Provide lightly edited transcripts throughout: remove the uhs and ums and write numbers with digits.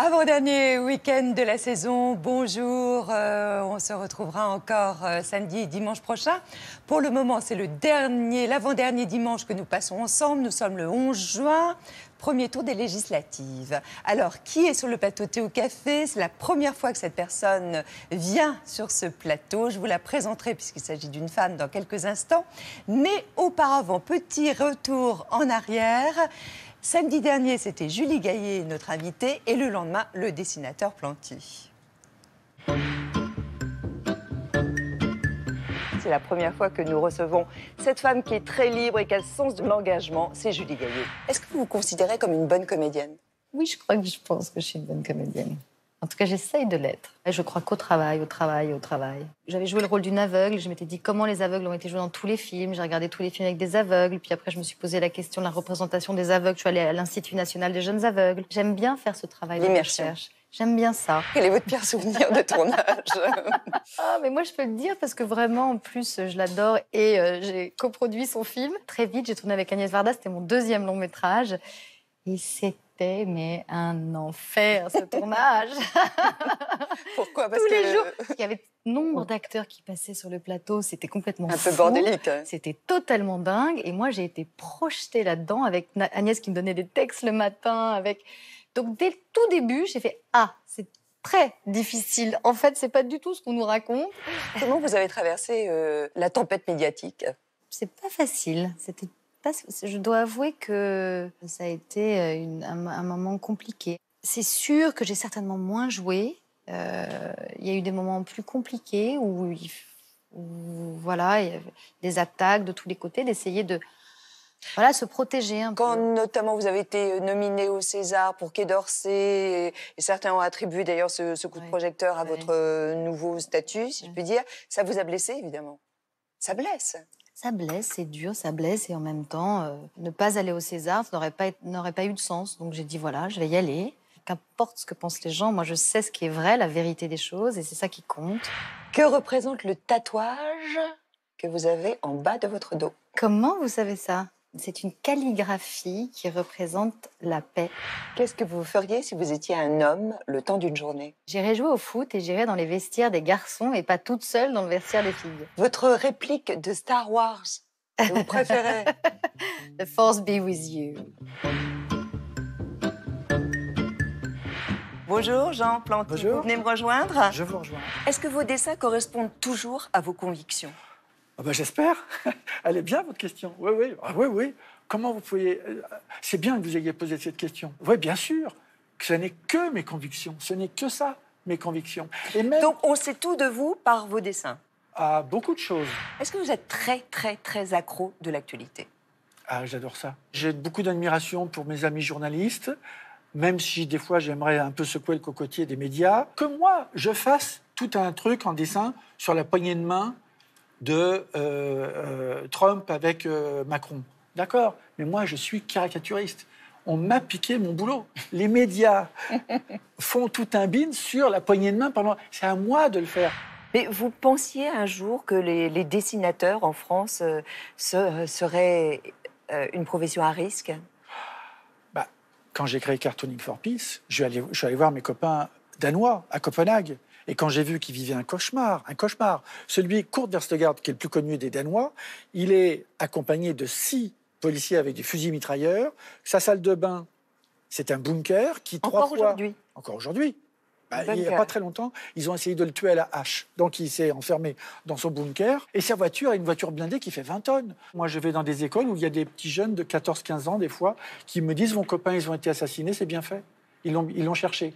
Avant-dernier week-end de la saison, bonjour, on se retrouvera encore samedi et dimanche prochain. Pour le moment, c'est l'avant-dernier dimanche que nous passons ensemble. Nous sommes le 11 juin, premier tour des législatives. Alors, qui est sur le plateau Thé au Café? C'est la première fois que cette personne vient sur ce plateau. Je vous la présenterai puisqu'il s'agit d'une femme dans quelques instants. Mais auparavant, petit retour en arrière. Samedi dernier, c'était Julie Gaillet, notre invitée, et le lendemain, le dessinateur Planty. C'est la première fois que nous recevons cette femme qui est très libre et qui a le sens de l'engagement, c'est Julie Gaillet. Est-ce que vous vous considérez comme une bonne comédienne? Oui, je pense que je suis une bonne comédienne. En tout cas, j'essaye de l'être. Et je crois qu'au travail, au travail, au travail. J'avais joué le rôle d'une aveugle. Je m'étais dit comment les aveugles ont été joués dans tous les films. J'ai regardé tous les films avec des aveugles. Puis après, je me suis posé la question de la représentation des aveugles. Je suis allée à l'Institut national des jeunes aveugles. J'aime bien faire ce travail de recherche. J'aime bien ça. Quel est votre pire souvenir de tournage? Ah, mais moi, je peux le dire parce que vraiment, en plus, je l'adore. Et j'ai coproduit son film. Très vite, j'ai tourné avec Agnès Varda. C'était mon deuxième long métrage. Et c'était un enfer, ce tournage. Pourquoi? Parce Tous les jours. Il y avait nombre d'acteurs qui passaient sur le plateau. C'était complètement fou. Un peu bordélique. C'était totalement dingue. Et moi, j'ai été projetée là-dedans avec Agnès qui me donnait des textes le matin. Donc, dès le tout début, j'ai fait « Ah, c'est très difficile. En fait, c'est pas du tout ce qu'on nous raconte. » Comment vous avez traversé la tempête médiatique? C'est pas facile. Je dois avouer que ça a été un moment compliqué. C'est sûr que j'ai certainement moins joué. Il y a eu des moments plus compliqués où voilà, il y avait des attaques de tous les côtés, d'essayer de se protéger un peu. Quand notamment vous avez été nominé au César pour Quai d'Orsay, et certains ont attribué d'ailleurs ce coup de projecteur à votre nouveau statut, si je puis dire, ça vous a blessé évidemment? Ça blesse. Ça blesse, c'est dur, ça blesse, et en même temps, ne pas aller au César, ça n'aurait pas eu de sens. Donc j'ai dit, voilà, je vais y aller. Qu'importe ce que pensent les gens, moi je sais ce qui est vrai, la vérité des choses, et c'est ça qui compte. Que représente le tatouage que vous avez en bas de votre dos? Comment vous savez ça? C'est une calligraphie qui représente la paix. Qu'est-ce que vous feriez si vous étiez un homme le temps d'une journée? J'irais jouer au foot et j'irais dans les vestiaires des garçons et pas toute seule dans le vestiaire des filles. Votre réplique de Star Wars que vous préférez? The Force be with you. Bonjour Jean Planty, Bonjour. Vous venez me rejoindre? Je vous rejoins. Est-ce que vos dessins correspondent toujours à vos convictions? Ah ben, j'espère. Elle est bien, votre question. Oui, oui. Ah, oui, oui. Comment vous pouvez... C'est bien que vous ayez posé cette question. Oui, bien sûr. Que ce n'est que mes convictions. Ce n'est que ça, mes convictions. Et même... Donc, on sait tout de vous par vos dessins? Ah, beaucoup de choses. Est-ce que vous êtes très, très, très accro de l'actualité? Ah, j'adore ça. J'ai beaucoup d'admiration pour mes amis journalistes, même si des fois j'aimerais un peu secouer le cocotier des médias. Que moi, je fasse tout un truc en dessin sur la poignée de main de Trump avec Macron. D'accord, mais moi, je suis caricaturiste. On m'a piqué mon boulot. Les médias font tout un bin sur la poignée de main. C'est à moi de le faire. Mais vous pensiez un jour que les dessinateurs en France seraient une profession à risque? Quand j'ai créé Cartooning for Peace, je suis allé voir mes copains danois à Copenhague. Et quand j'ai vu qu'ils vivaient un cauchemar, celui Kurt Vestergaard, qui est le plus connu des Danois, il est accompagné de 6 policiers avec des fusils mitrailleurs. Sa salle de bain, c'est un bunker qui, Encore aujourd'hui? Encore aujourd'hui. Il n'y a pas très longtemps, ils ont essayé de le tuer à la hache. Donc il s'est enfermé dans son bunker. Et sa voiture est une voiture blindée qui fait 20 tonnes. Moi, je vais dans des écoles où il y a des petits jeunes de 14-15 ans, des fois, qui me disent « Mon copain, ils ont été assassinés, c'est bien fait. Ils l'ont cherché. »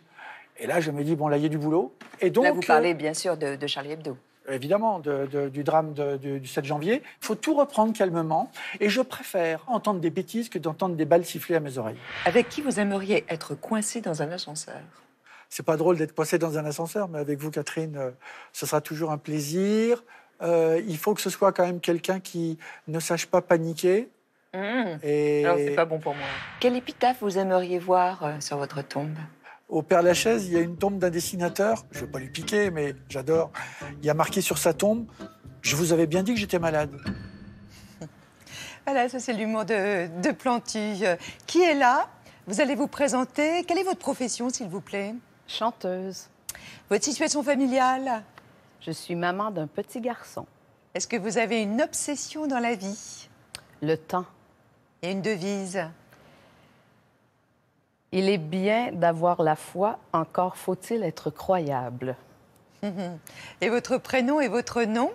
Et là, je me dis, bon, là, il y a du boulot. Et donc, là, vous parlez bien sûr de Charlie Hebdo. Évidemment, du drame du 7 janvier. Il faut tout reprendre calmement. Et je préfère entendre des bêtises que d'entendre des balles siffler à mes oreilles. Avec qui vous aimeriez être coincé dans un ascenseur? C'est pas drôle d'être coincé dans un ascenseur, mais avec vous, Catherine, ce sera toujours un plaisir. Il faut que ce soit quand même quelqu'un qui ne sache pas paniquer. Et... Alors, c'est pas bon pour moi. Quel épitaphe vous aimeriez voir sur votre tombe? Au Père-Lachaise, il y a une tombe d'un dessinateur. Je ne veux pas lui piquer, mais j'adore. Il y a marqué sur sa tombe « Je vous avais bien dit que j'étais malade ». Voilà, ça c'est l'humour de Planty. Qui est là? Vous allez vous présenter. Quelle est votre profession, s'il vous plaît? Chanteuse. Votre situation familiale? Je suis maman d'un petit garçon. Est-ce que vous avez une obsession dans la vie? Le temps. Et une devise? Il est bien d'avoir la foi, encore faut-il être croyable. Et votre prénom et votre nom?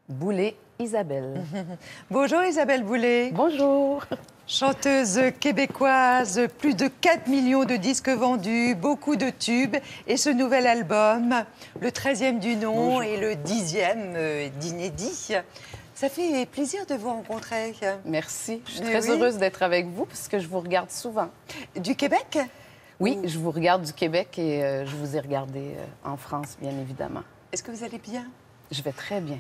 Boulet Isabelle. Bonjour Isabelle Boulet. Bonjour. Chanteuse québécoise, plus de 4 millions de disques vendus, beaucoup de tubes. Et ce nouvel album, le 13e du nom Bonjour. et le 10e d'inédit. Ça fait plaisir de vous rencontrer. Merci. Je suis Mais très oui. heureuse d'être avec vous parce que je vous regarde souvent. Du Québec? Oui, je vous regarde du Québec et je vous ai regardé en France, bien évidemment. Est-ce que vous allez bien? Je vais très bien.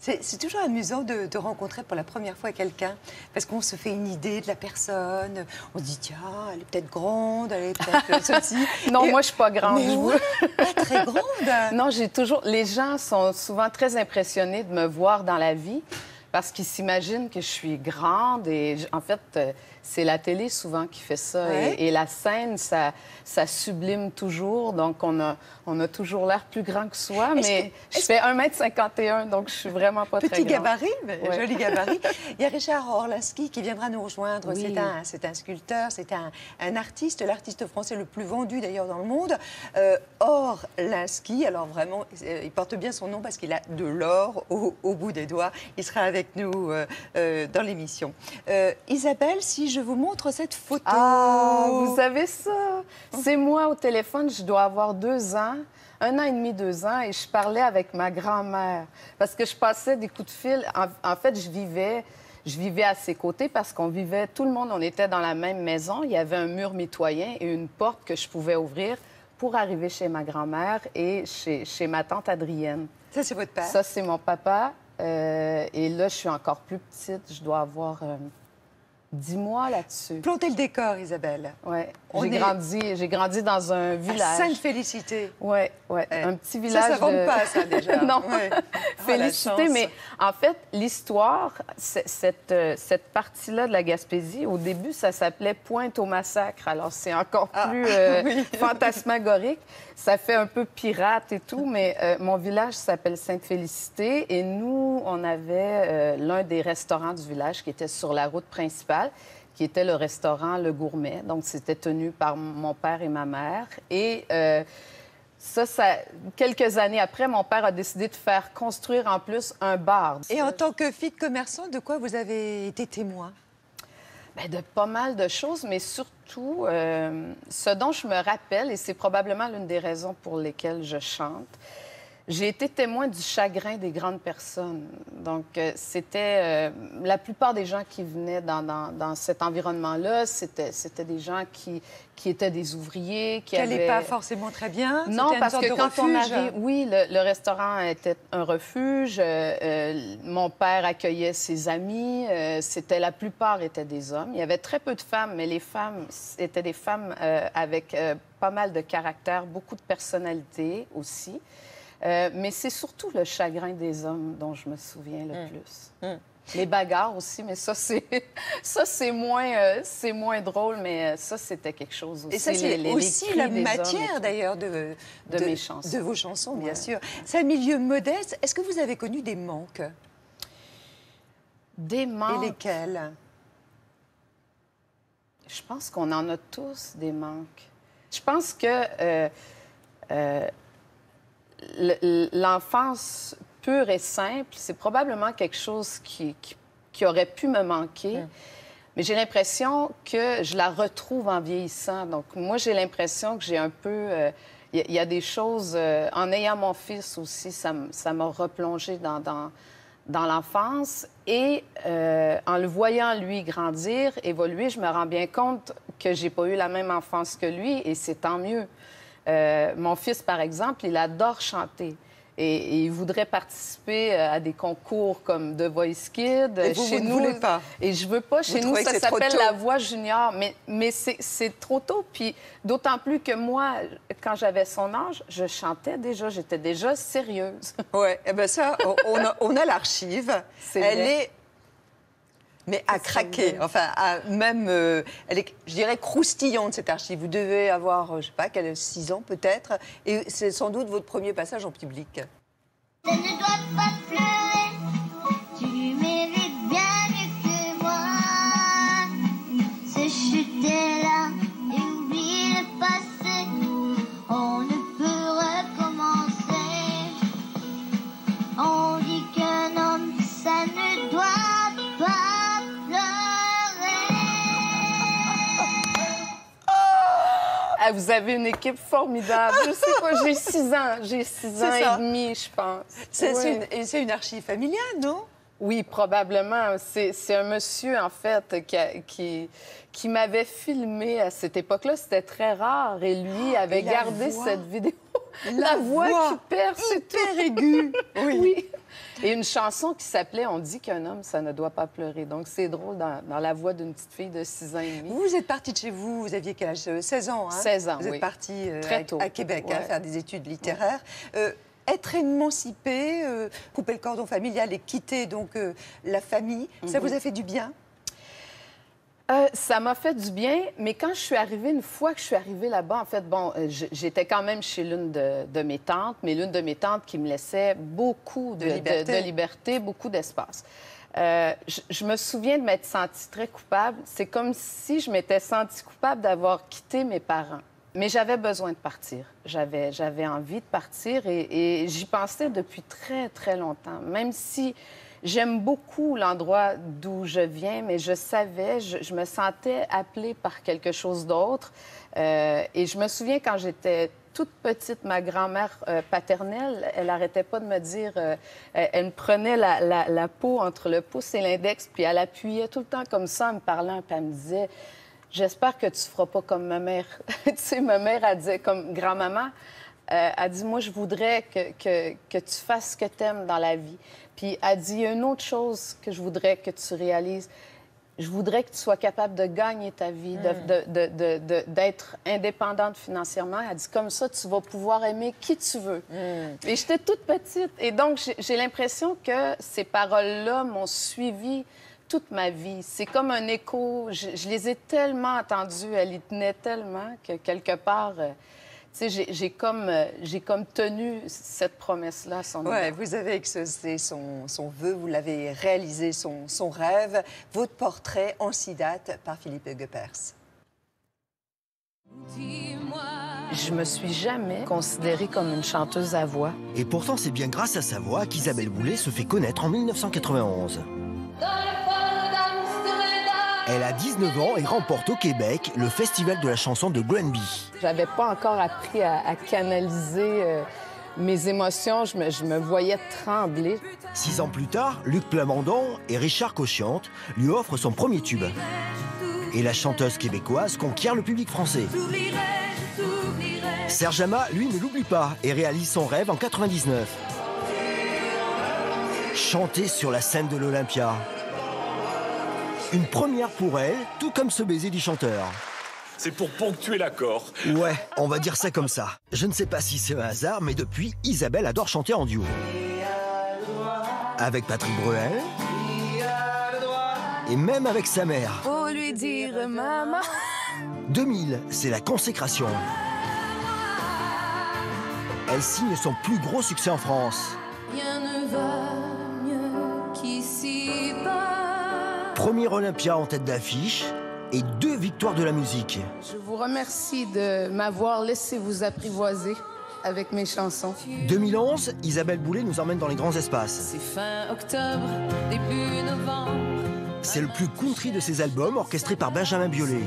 C'est toujours amusant de rencontrer pour la première fois quelqu'un, parce qu'on se fait une idée de la personne. On se dit, tiens, elle est peut-être grande, elle est peut-être ceci. Non, Et- moi, je suis pas grande. Mais je vous- ouais, pas très grande. Non, j'ai toujours. Les gens sont souvent très impressionnés de me voir dans la vie parce qu'ils s'imaginent que je suis grande et en fait, c'est la télé souvent qui fait ça Ouais. et la scène, ça sublime toujours. Donc, on a toujours l'air plus grand que soi, mais je fais 1,51 m, donc je suis vraiment pas très Petit grande. gabarit, mais Ouais. joli gabarit. Il y a Richard Orlinski qui viendra nous rejoindre. Oui. C'est un sculpteur, c'est un artiste, l'artiste français le plus vendu d'ailleurs dans le monde. Orlinski, alors vraiment, il porte bien son nom parce qu'il a de l'or au bout des doigts. Il sera avec nous dans l'émission. Isabelle, si je vous montre cette photo. Ah, vous savez ça? C'est moi au téléphone, je dois avoir 2 ans, 1 an et demi, 2 ans, et je parlais avec ma grand-mère. Parce que je passais des coups de fil. En fait, je vivais à ses côtés parce qu'on vivait, tout le monde, on était dans la même maison. Il y avait un mur mitoyen et une porte que je pouvais ouvrir pour arriver chez ma grand-mère et chez ma tante Adrienne. Ça, c'est votre père. Ça, c'est mon papa. Et là, je suis encore plus petite. Je dois avoir 10 mois là-dessus. Plantez le décor, Isabelle. Ouais. On J'ai est- grandi dans un À village. Sainte-Félicité. Ouais. Un petit village. Ça vend pas, ça, déjà. Non. Ouais. Oh, la Félicité, chance. mais en fait, l'histoire, cette partie-là de la Gaspésie, au début, ça s'appelait Pointe-au-Massacre. Alors, c'est encore plus oui. fantasmagorique. Ça fait un peu pirate et tout, mais mon village s'appelle Sainte-Félicité et nous, on avait l'un des restaurants du village qui était sur la route principale, qui était le restaurant Le Gourmet. Donc, c'était tenu par mon père et ma mère. Et quelques années après, mon père a décidé de faire construire en plus un bar. Et en tant que fille de commerçant, de quoi vous avez été témoin? Bien, de pas mal de choses, mais surtout, ce dont je me rappelle, et c'est probablement l'une des raisons pour lesquelles je chante, j'ai été témoin du chagrin des grandes personnes. Donc, c'était la plupart des gens qui venaient dans cet environnement-là, c'était des gens qui étaient des ouvriers, qui Qu'elle n'est avaient... pas forcément très bien. Non, C'était une parce sorte que de quand on refuge. arrive, oui, le restaurant était un refuge. Mon père accueillait ses amis. La plupart étaient des hommes. Il y avait très peu de femmes, mais les femmes étaient des femmes avec pas mal de caractère, beaucoup de personnalité aussi. Mais c'est surtout le chagrin des hommes dont je me souviens le plus. Les bagarres aussi, mais ça, c'est moins drôle, mais ça, c'était quelque chose aussi. Et ça, c'est les aussi cris la des hommes et matière, tout. d'ailleurs, de mes chansons. De vos chansons, bien Ouais. sûr. C'est un milieu modeste. Est-ce que vous avez connu des manques? Des Et manques. lesquels? Je pense qu'on en a tous des manques. Je pense que l'enfance pure et simple, c'est probablement quelque chose qui aurait pu me manquer. Mais j'ai l'impression que je la retrouve en vieillissant. Donc, moi, j'ai l'impression que j'ai un peu... Il y a des choses... en ayant mon fils aussi, ça m'a replongé dans l'enfance. Et en le voyant, lui, grandir, évoluer, je me rends bien compte que j'ai pas eu la même enfance que lui, et c'est tant mieux. Mon fils, par exemple, il adore chanter. Et il voudrait participer à des concours comme The Voice Kids. Et vous ne voulez pas? Et je veux pas. Chez nous, trouvez que ça c'est trop s'appelle tôt? La Voix junior. Mais c'est trop tôt. Puis d'autant plus que moi, quand j'avais son âge, je chantais déjà. J'étais déjà sérieuse. Oui, eh bien ça, on a l'archive. C'est Elle vrai. est Mais à craquer, enfin, même, elle est, je dirais, croustillante, cette archive. Vous devez avoir, je ne sais pas, 6 ans peut-être, et c'est sans doute votre premier passage en public. Ça ne doit pas pleurer, tu mérites bien mieux que moi. C'est chuter là et oublie le passé, on ne peut recommencer. On dit qu'un homme, ça ne doit pas pleurer. Ah, vous avez une équipe formidable. Je sais pas, j'ai 6 ans. J'ai 6 ans et demi, je pense. C'est une archive familiale, non? Oui, probablement. C'est un monsieur, en fait, qui m'avait filmé à cette époque-là. C'était très rare. Et lui avait gardé cette vidéo. La voix qui perce. Hyper aiguë. Oui. Et une chanson qui s'appelait « On dit qu'un homme, ça ne doit pas pleurer ». Donc, c'est drôle dans la voix d'une petite fille de 6 ans et demi. Vous êtes partie de chez vous, vous aviez quel âge? 16 ans, hein? 16 ans, Vous êtes oui. partie Très tôt. à Québec, Ouais. faire des études littéraires. Être émancipée, couper le cordon familial et quitter donc la famille, ça vous a fait du bien? Ça m'a fait du bien, mais quand je suis arrivée, une fois que je suis arrivée là-bas, en fait, bon, j'étais quand même chez l'une de mes tantes, mais l'une de mes tantes qui me laissait beaucoup de liberté, beaucoup d'espace. Je me souviens de m'être sentie très coupable. C'est comme si je m'étais sentie coupable d'avoir quitté mes parents. Mais j'avais besoin de partir. J'avais envie de partir et j'y pensais depuis très, très longtemps. Même si j'aime beaucoup l'endroit d'où je viens, mais je savais, je me sentais appelée par quelque chose d'autre. Et je me souviens quand j'étais toute petite, ma grand-mère paternelle, elle n'arrêtait pas de me dire... elle me prenait la peau entre le pouce et l'index, puis elle appuyait tout le temps comme ça en me parlant, puis elle me disait... J'espère que tu ne feras pas comme ma mère. Tu sais, ma mère, elle disait, comme grand-maman, elle dit, moi, je voudrais que tu fasses ce que tu aimes dans la vie. Puis elle dit, il y a une autre chose que je voudrais que tu réalises. Je voudrais que tu sois capable de gagner ta vie, d'être indépendante financièrement. Elle dit, comme ça, tu vas pouvoir aimer qui tu veux. Et j'étais toute petite. Et donc, j'ai l'impression que ces paroles-là m'ont suivie toute ma vie. C'est comme un écho. Je les ai tellement entendues, elles y tenaient tellement que quelque part, tu sais, j'ai comme tenu cette promesse-là. Oui, vous avez exaucé son vœu, vous l'avez réalisé, son rêve. Votre portrait en 6 dates par Philippe Goeppers. Je me suis jamais considérée comme une chanteuse à voix. Et pourtant, c'est bien grâce à sa voix qu'Isabelle Boulay se fait connaître en 1991. Elle a 19 ans et remporte au Québec le Festival de la chanson de Granby. J'avais pas encore appris à canaliser mes émotions. Je me voyais trembler. 6 ans plus tard, Luc Plamondon et Richard Cochiante lui offrent son premier tube. Et la chanteuse québécoise conquiert le public français. Serge Ama, lui, ne l'oublie pas et réalise son rêve en 99. Chanter sur la scène de l'Olympia. Une première pour elle, tout comme ce baiser du chanteur. C'est pour ponctuer l'accord. Ouais, on va dire ça comme ça. Je ne sais pas si c'est un hasard, mais depuis, Isabelle adore chanter en duo. Avec Patrick Bruel. Et même avec sa mère. Faut lui dire maman. 2000, c'est la consécration. Elle signe son plus gros succès en France. Rien ne va mieux qu'ici-bas. Premier Olympia en tête d'affiche et 2 victoires de la musique. Je vous remercie de m'avoir laissé vous apprivoiser avec mes chansons. 2011, Isabelle Boulay nous emmène dans les grands espaces. C'est fin octobre, début novembre. C'est le plus country de ses albums, orchestré par Benjamin Biolay.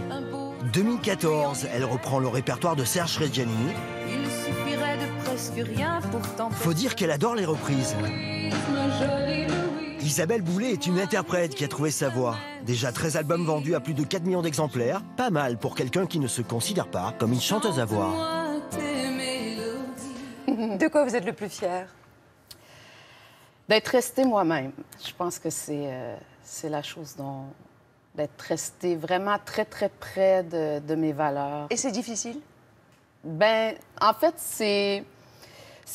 2014, elle reprend le répertoire de Serge Reggiani. Il suffirait de presque rien pour t'empêcher. Faut dire qu'elle adore les reprises. Isabelle Boulay est une interprète qui a trouvé sa voix. Déjà 13 albums vendus à plus de 4 millions d'exemplaires. Pas mal pour quelqu'un qui ne se considère pas comme une chanteuse à voix. De quoi vous êtes le plus fier? D'être restée moi-même. Je pense que c'est la chose dont... d'être restée vraiment très, très près de mes valeurs. Et c'est difficile? Ben, en fait, c'est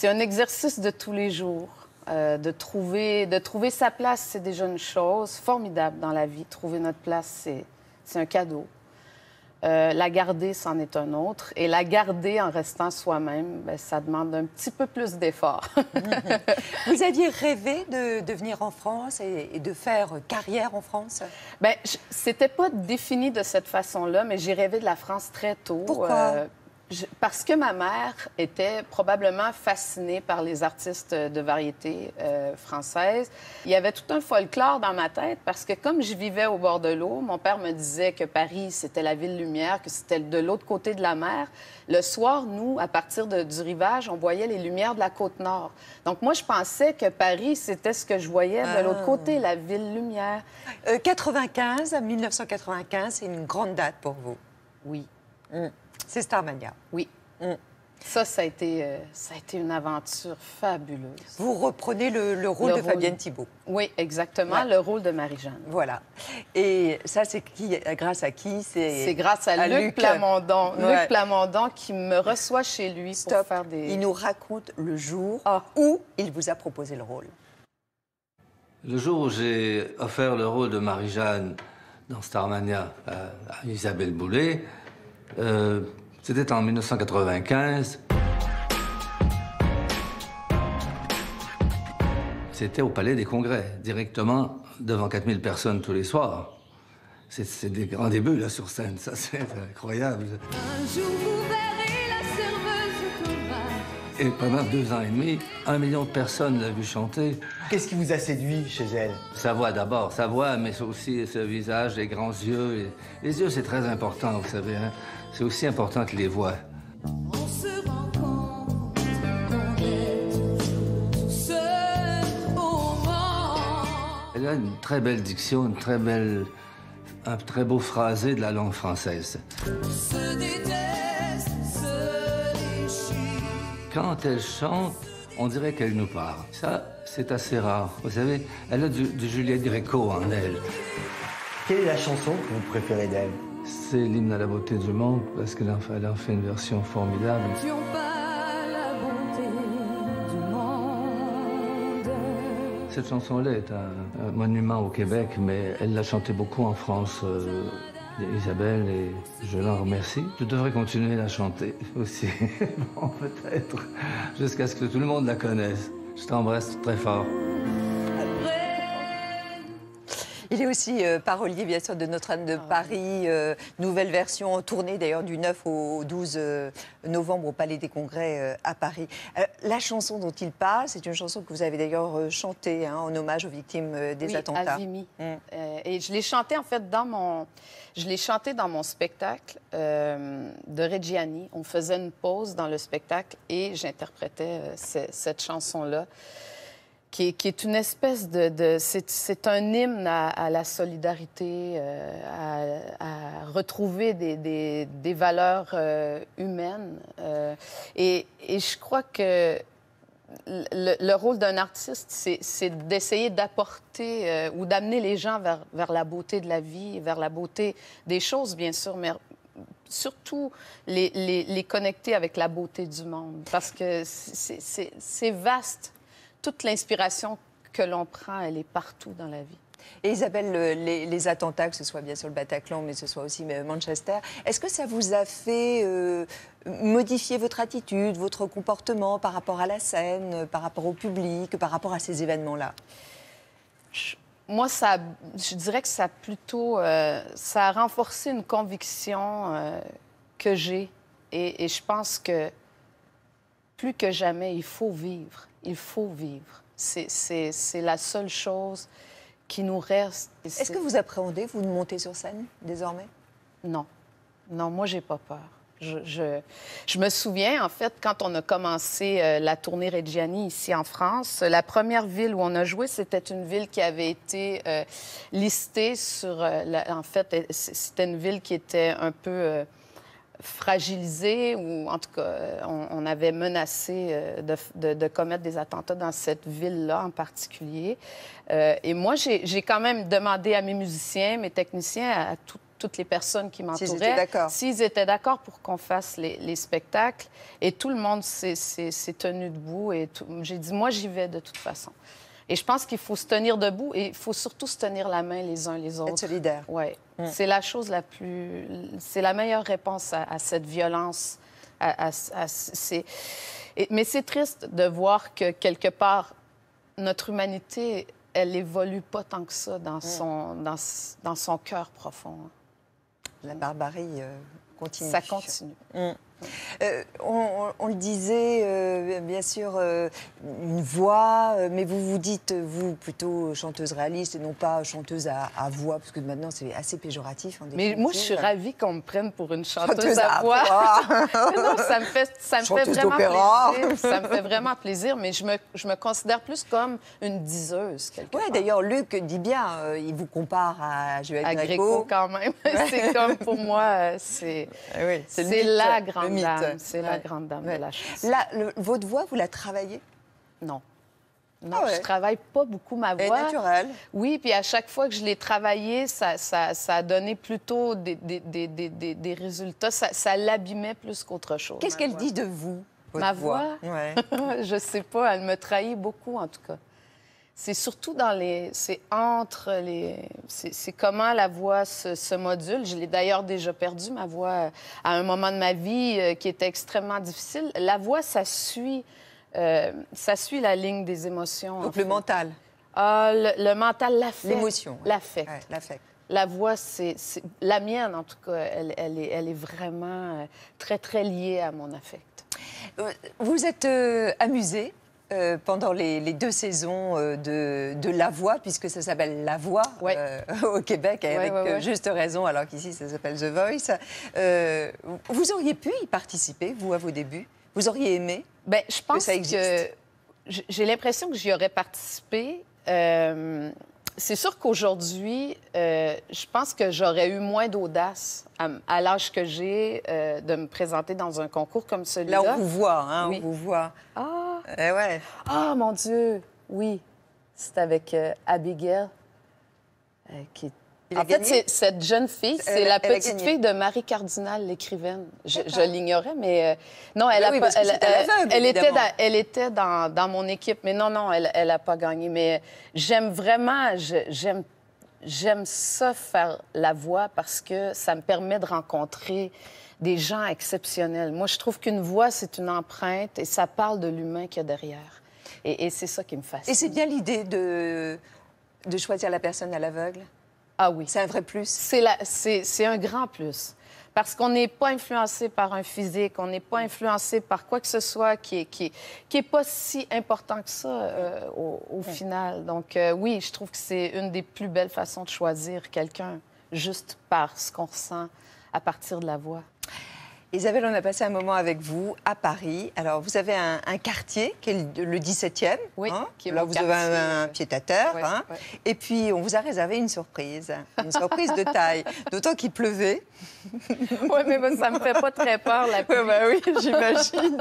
un exercice de tous les jours. De trouver sa place, c'est déjà une chose formidable dans la vie. Trouver notre place, c'est un cadeau. La garder, c'en est un autre. Et la garder en restant soi-même, bien, ça demande un petit peu plus d'effort. Vous aviez rêvé de venir en France et de faire carrière en France? Bien, c'était pas défini de cette façon-là, mais j'ai rêvé de la France très tôt. Pourquoi? Parce que ma mère était probablement fascinée par les artistes de variété françaises. Il y avait tout un folklore dans ma tête parce que comme je vivais au bord de l'eau, mon père me disait que Paris, c'était la ville lumière, que c'était de l'autre côté de la mer. Le soir, nous, à partir du rivage, on voyait les lumières de la côte nord. Donc moi, je pensais que Paris, c'était ce que je voyais de l'autre côté, la ville lumière. 1995, c'est une grande date pour vous. Oui. C'est Starmania. Oui. Ça a été une aventure fabuleuse. Vous reprenez le rôle de Fabienne Thibault. Oui, exactement, le rôle de Marie-Jeanne. Voilà. Et ça, c'est grâce à qui? C'est grâce à Luc Plamondon. Luc Plamondon qui me reçoit chez lui pour faire des... Il nous raconte le jour où il vous a proposé le rôle. Le jour où j'ai offert le rôle de Marie-Jeanne dans Starmania à Isabelle Boulay, c'était en 1995. C'était au Palais des Congrès, directement devant 4000 personnes tous les soirs. C'est des grands débuts, là, sur scène. Ça, c'est incroyable. Un jour vous verrez la serveuse tomate. Et pendant 2 ans et demi, 1 million de personnes l'ont vu chanter. Qu'est-ce qui vous a séduit chez elle? Sa voix d'abord, sa voix, mais aussi ce visage, les grands yeux. Les yeux, c'est très important, vous savez, hein? C'est aussi important que les voix. On se rencontre, on est toujours seul au moment. Elle a une très belle diction, un très beau phrasé de la langue française. Se déteste, se déchire. Quand elle chante, on dirait qu'elle nous parle. Ça, c'est assez rare. Vous savez, elle a du Juliette Gréco en elle. Quelle est la chanson que vous préférez d'elle? C'est l'hymne à la beauté du monde, parce qu'elle en fait une version formidable. Qui n'ont pas la bonté du monde. Cette chanson-là est un monument au Québec, mais elle l'a chantée beaucoup en France, Isabelle, et je l'en remercie. Je devrais continuer à la chanter aussi, bon, peut-être, jusqu'à ce que tout le monde la connaisse. Je t'embrasse très fort. Il est aussi parolier, bien sûr, de Notre-Dame de Paris, nouvelle version tournée d'ailleurs du 9 au 12 novembre au Palais des Congrès à Paris. La chanson dont il parle, c'est une chanson que vous avez d'ailleurs chantée en hommage aux victimes des attentats. À Vimy. Et je l'ai chantée en fait dans mon spectacle de Reggiani. On faisait une pause dans le spectacle et j'interprétais cette chanson-là. Qui est une espèce c'est un hymne à la solidarité, à retrouver des valeurs humaines. Et je crois que le rôle d'un artiste, c'est d'essayer d'apporter ou d'amener les gens vers la beauté de la vie, vers la beauté des choses, bien sûr, mais surtout les connecter avec la beauté du monde. Parce que c'est vaste. Toute l'inspiration que l'on prend, elle est partout dans la vie. Et Isabelle, les attentats, que ce soit bien sûr le Bataclan, mais ce soit aussi Manchester, est-ce que ça vous a fait modifier votre attitude, votre comportement par rapport à la scène, par rapport au public, par rapport à ces événements-là? Moi, je dirais que ça a plutôt... ça a renforcé une conviction que j'ai. Et je pense que plus que jamais, il faut vivre. Il faut vivre. C'est la seule chose qui nous reste. Est-ce que vous appréhendez, vous, de monter sur scène, désormais? Non. Non, moi, j'ai pas peur. Je me souviens, en fait, quand on a commencé la tournée Reggiani ici en France, la première ville où on a joué, c'était une ville qui avait été listée sur... en fait, c'était une ville qui était un peu... fragilisée, ou en tout cas, on avait menacé de commettre des attentats dans cette ville-là en particulier. Et moi, j'ai quand même demandé à mes musiciens, mes techniciens, à toutes les personnes qui S'ils étaient m'entouraient, d'accord. s'ils étaient d'accord pour qu'on fasse les spectacles. Et tout le monde s'est tenu debout. Et j'ai dit, moi, j'y vais de toute façon. Et je pense qu'il faut se tenir debout et il faut surtout se tenir la main les uns les autres. Être solidaire. Oui. C'est la chose la plus... C'est la meilleure réponse à cette violence. Mais c'est triste de voir que, quelque part, notre humanité, elle évolue pas tant que ça dans son cœur profond. La barbarie continue. Ça continue. On le disait, bien sûr, une voix, mais vous vous dites, vous, plutôt chanteuse réaliste et non pas chanteuse à voix, parce que maintenant, c'est assez péjoratif. Mais moi, je suis ravie qu'on me prenne pour une chanteuse à voix. Non, ça me fait vraiment plaisir. Ça me fait vraiment plaisir, mais je me considère plus comme une diseuse, quelque part. Oui, d'ailleurs, Luc dit bien, il vous compare à Joël Gréco. Quand même. C'est comme, pour moi, c'est la grande dame. C'est la grande dame de la chanson. Là, votre voix, vous la travaillez? Non. Non, je travaille pas beaucoup ma voix. Elle est naturelle. Oui, puis à chaque fois que je l'ai travaillée, ça a donné plutôt des résultats. Ça l'abîmait plus qu'autre chose. Qu'est-ce qu'elle dit de vous, votre ma voix? Ouais. Je sais pas. Elle me trahit beaucoup, en tout cas. C'est surtout c'est entre les... C'est comment la voix se module. Je l'ai d'ailleurs déjà perdu, ma voix, à un moment de ma vie qui était extrêmement difficile. La voix, ça suit la ligne des émotions. Donc le mental. Le mental, l'affect. L'émotion. Ouais. L'affect. Ouais, l'affect. La voix, c'est... La mienne, en tout cas, elle est vraiment très, très liée à mon affect. Vous êtes amusée pendant les 2 saisons de La Voix, puisque ça s'appelle La Voix au Québec, avec juste raison, alors qu'ici, ça s'appelle The Voice. Vous auriez pu y participer, vous, à vos débuts? Vous auriez aimé je pense que j'ai l'impression que j'y aurais participé. C'est sûr qu'aujourd'hui, je pense que j'aurais eu moins d'audace à l'âge que j'ai de me présenter dans un concours comme celui-là. Là, on vous voit, hein? Oui. On vous voit. Ah! Ouais. Ah, mon Dieu! Oui. C'est avec Abigail, qui est... En fait, c'est cette jeune fille, c'est la petite fille de Marie Cardinal, l'écrivaine. Je l'ignorais, mais non, elle a pas. Elle était dans mon équipe, mais non, elle n'a pas gagné. Mais j'aime vraiment, j'aime ça faire la voix parce que ça me permet de rencontrer des gens exceptionnels. Moi, je trouve qu'une voix, c'est une empreinte et ça parle de l'humain qu'il y a derrière. Et c'est ça qui me fascine. Et c'est bien l'idée de choisir la personne à l'aveugle? Ah oui. C'est un vrai plus? C'est un grand plus. Parce qu'on n'est pas influencé par un physique, on n'est pas influencé par quoi que ce soit qui est pas si important que ça au final. Donc oui, je trouve que c'est une des plus belles façons de choisir quelqu'un, juste par ce qu'on ressent à partir de la voix. Isabelle, on a passé un moment avec vous à Paris. Alors, vous avez un quartier qui est le 17e. Oui, hein, qui est là, mon vous quartier. avez un pied-à-terre. Ouais, hein, ouais. Et puis, on vous a réservé une surprise de taille. D'autant qu'il pleuvait. Oui, mais ça me fait pas très peur, la pluie. Oui, j'imagine.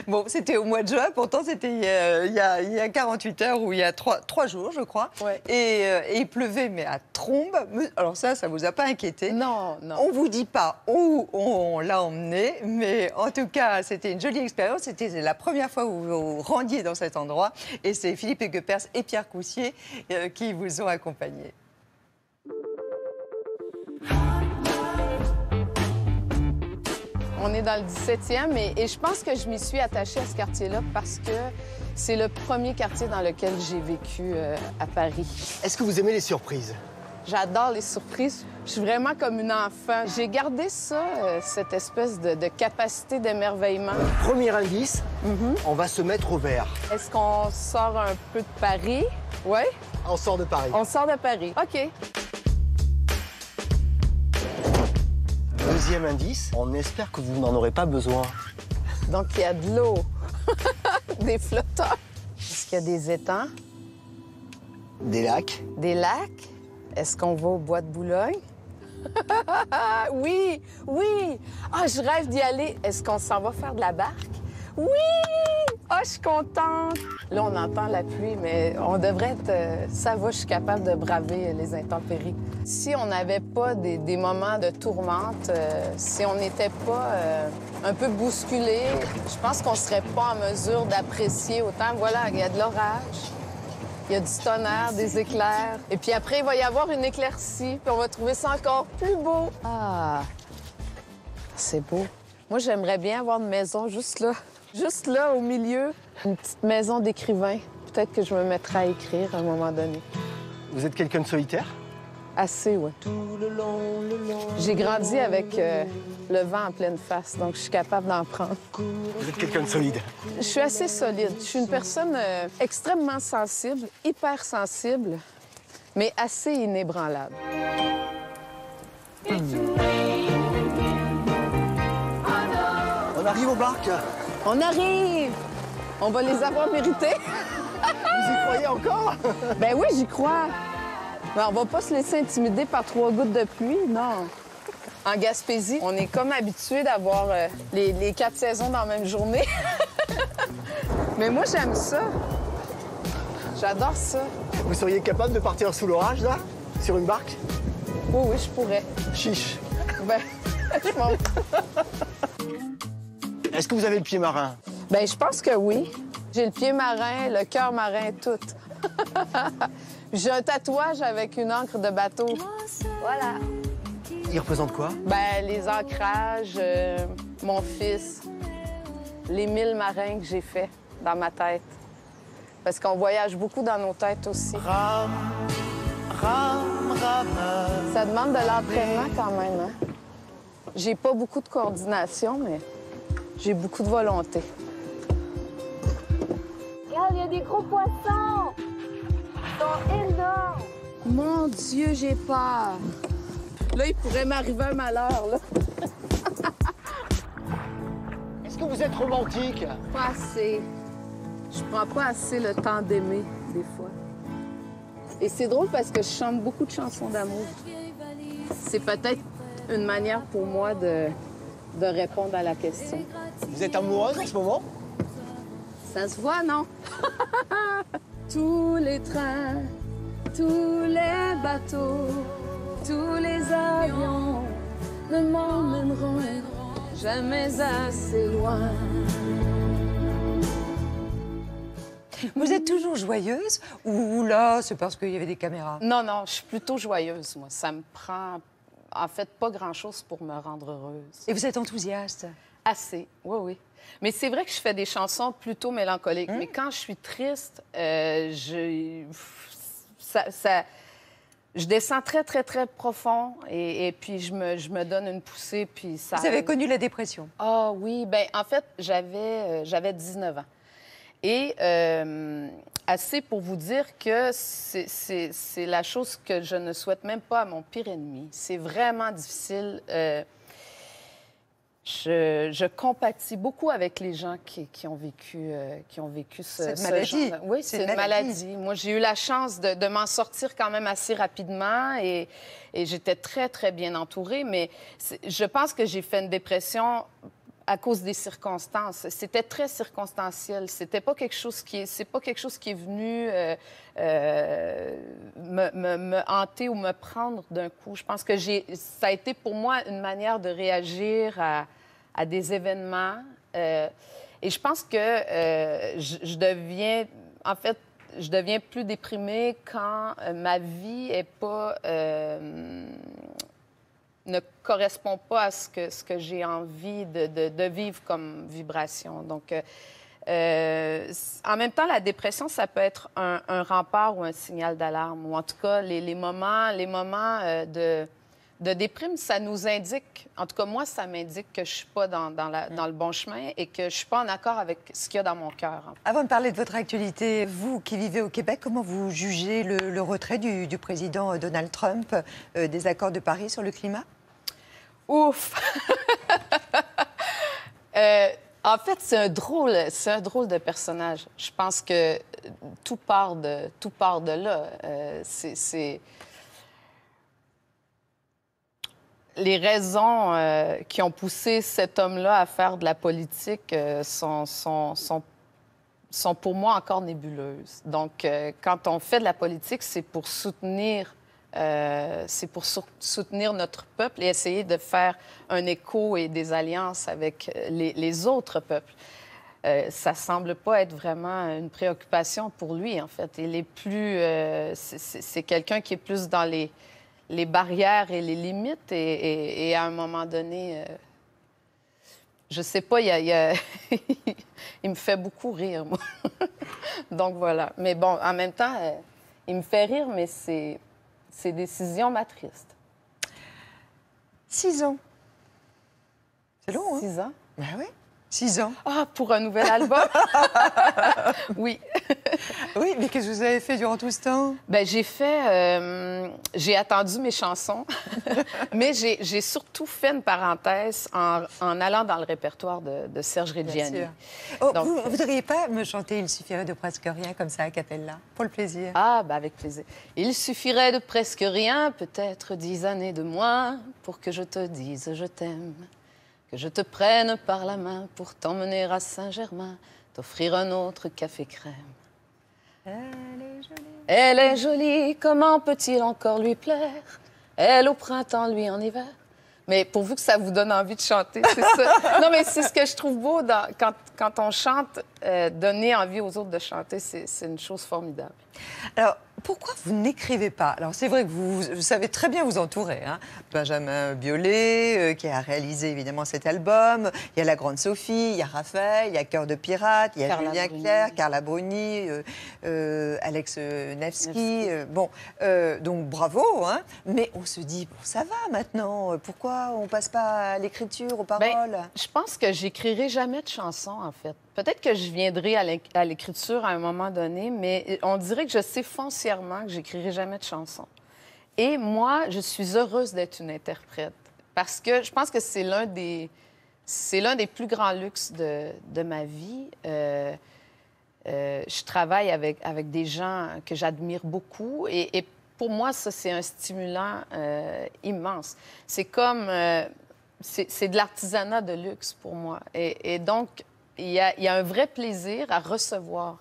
Bon, c'était au mois de juin. Pourtant, c'était il y a 48 heures ou il y a 3 jours, je crois. Ouais. Et il pleuvait, mais à trombe. Alors ça vous a pas inquiété? Non. On vous dit pas où on l'a emmené, mais en tout cas, c'était une jolie expérience. C'était la première fois où vous rendiez dans cet endroit. Et c'est Philippe Aiguepers et Pierre Coussier qui vous ont accompagné. On est dans le 17e et je pense que je m'y suis attachée à ce quartier-là parce que c'est le premier quartier dans lequel j'ai vécu à Paris. Est-ce que vous aimez les surprises? J'adore les surprises. Je suis vraiment comme une enfant. J'ai gardé ça, cette espèce de capacité d'émerveillement. Premier indice, on va se mettre au vert. Est-ce qu'on sort un peu de Paris? Oui? On sort de Paris. On sort de Paris. OK. Deuxième indice, on espère que vous n'en aurez pas besoin. Donc, il y a de l'eau, des flotteurs. Est-ce qu'il y a des étangs? Des lacs. Des lacs? Est-ce qu'on va au bois de Boulogne? Oui, oui! Ah, je rêve d'y aller. Est-ce qu'on s'en va faire de la barque? Oui! Oh, je suis contente! Là, on entend la pluie, mais on devrait être... ça va, je suis capable de braver les intempéries. Si on n'avait pas des moments de tourmente, si on n'était pas un peu bousculé, je pense qu'on serait pas en mesure d'apprécier autant. Voilà, il y a de l'orage, il y a du tonnerre, des éclairs. Et puis après, il va y avoir une éclaircie, puis on va trouver ça encore plus beau. Ah, c'est beau. Moi, j'aimerais bien avoir une maison juste là, au milieu. Une petite maison d'écrivain. Peut-être que je me mettrai à écrire à un moment donné. Vous êtes quelqu'un de solitaire? Assez, oui. J'ai grandi avec le vent en pleine face, donc je suis capable d'en prendre. Vous êtes quelqu'un de solide? Je suis assez solide. Je suis une personne extrêmement sensible, hyper sensible, mais assez inébranlable. On arrive au barque. On arrive! On va les avoir mérités. Vous y croyez encore? Ben oui, j'y crois. Ben, on va pas se laisser intimider par 3 gouttes de pluie, non. En Gaspésie, on est comme habitué d'avoir les 4 saisons dans la même journée. Mais moi, j'aime ça. J'adore ça. Vous seriez capable de partir sous l'orage, là? Sur une barque? Oui, oui, je pourrais. Chiche. Ben, je m'en... Est-ce que vous avez le pied marin? Ben, je pense que oui. J'ai le pied marin, le cœur marin, tout. J'ai un tatouage avec une encre de bateau. Voilà. Il représente quoi? Ben, les ancrages, mon fils, les 1000 marins que j'ai faits dans ma tête. Parce qu'on voyage beaucoup dans nos têtes aussi. Ça demande de l'entraînement quand même, hein? J'ai pas beaucoup de coordination, mais j'ai beaucoup de volonté. Regarde, il y a des gros poissons! Ils sont énormes! Mon Dieu, j'ai peur. Là, il pourrait m'arriver un malheur, là. Est-ce que vous êtes romantique? Pas assez. Je prends pas assez le temps d'aimer, des fois. Et c'est drôle parce que je chante beaucoup de chansons d'amour. C'est peut-être une manière pour moi de répondre à la question. Vous êtes amoureuse en ce moment? Ça se voit, non? Tous les trains, tous les bateaux, tous les avions ne m'emmèneront jamais assez loin. Vous êtes toujours joyeuse ou là, c'est parce qu'il y avait des caméras? Non, non, je suis plutôt joyeuse, moi. Ça me prend, en fait, pas grand-chose pour me rendre heureuse. Et vous êtes enthousiaste? Assez, oui, oui. Mais c'est vrai que je fais des chansons plutôt mélancoliques. Mais quand je suis triste, je descends très, très, très profond et puis je me donne une poussée, puis ça... Vous avez connu la dépression? Ah oui, bien, en fait, j'avais 19 ans. Et assez pour vous dire que c'est la chose que je ne souhaite même pas à mon pire ennemi. C'est vraiment difficile. Je compatis beaucoup avec les gens qui ont vécu cette maladie. genre. Oui, c'est une maladie. Moi, j'ai eu la chance de m'en sortir quand même assez rapidement et j'étais très, très bien entourée. Mais je pense que j'ai fait une dépression à cause des circonstances. C'était très circonstanciel. C'est pas quelque chose qui est venu me hanter ou me prendre d'un coup. Je pense que ça a été pour moi une manière de réagir à des événements. Et je pense que je deviens plus déprimée quand ma vie est pas... ne correspond pas à ce que j'ai envie de vivre comme vibration. Donc, en même temps, la dépression, ça peut être un rempart ou un signal d'alarme. Ou en tout cas, les moments de déprime, ça nous indique, en tout cas moi, ça m'indique que je suis pas dans le bon chemin et que je suis pas en accord avec ce qu'il y a dans mon cœur. Avant de parler de votre actualité, vous qui vivez au Québec, comment vous jugez le retrait du président Donald Trump des accords de Paris sur le climat? Ouf! En fait, c'est un drôle de personnage. Je pense que tout part de là. Les raisons qui ont poussé cet homme-là à faire de la politique sont sont pour moi encore nébuleuses. Donc, quand on fait de la politique, c'est pour soutenir notre peuple et essayer de faire un écho et des alliances avec les autres peuples. Ça semble pas être vraiment une préoccupation pour lui, en fait. Il est plus... c'est quelqu'un qui est plus dans les barrières et les limites et à un moment donné... je sais pas, il me fait beaucoup rire, moi. Donc, voilà. Mais bon, en même temps, il me fait rire, mais ses décisions m'attristent. 6 ans. C'est long, hein? 6 ans? Ben oui. 6 ans. Ah, pour un nouvel album? Oui. Oui, mais qu'est-ce que vous avez fait durant tout ce temps? Bien, j'ai attendu mes chansons, mais j'ai surtout fait une parenthèse en allant dans le répertoire de Serge Reggiani. Oh, Donc, vous ne voudriez pas me chanter Il suffirait de presque rien, comme ça, a cappella, pour le plaisir? Ah, ben avec plaisir. Il suffirait de presque rien, peut-être 10 années de moins, pour que je te dise je t'aime. Que je te prenne par la main pour t'emmener à Saint-Germain, t'offrir un autre café crème. Elle est jolie. Elle est jolie, comment peut-il encore lui plaire? Elle au printemps, lui en hiver. Mais pourvu que ça vous donne envie de chanter, c'est ça. Non, mais c'est ce que je trouve beau quand on chante, donner envie aux autres de chanter, c'est une chose formidable. Alors, pourquoi vous n'écrivez pas? Alors, c'est vrai que vous savez très bien vous entourer. Hein. Benjamin Biolay, qui a réalisé évidemment cet album. Il y a la Grande Sophie, il y a Raphaël, il y a Cœur de pirate, il y a Carla Julien Bruni. Clerc, Carla Bruni, Alex Nevsky. Donc bravo. Hein. Mais on se dit, bon, ça va maintenant. Pourquoi on passe pas à l'écriture, aux paroles? Ben, je pense que j'écrirai jamais de chansons, en fait. Peut-être que je viendrai à l'écriture à un moment donné, mais on dirait que je sais foncièrement que j'écrirai jamais de chansons. Et moi, je suis heureuse d'être une interprète parce que je pense que c'est l'un des plus grands luxes de ma vie. Je travaille avec des gens que j'admire beaucoup et pour moi, ça, c'est un stimulant immense. C'est comme... c'est de l'artisanat de luxe pour moi. Et donc, il y a un vrai plaisir à recevoir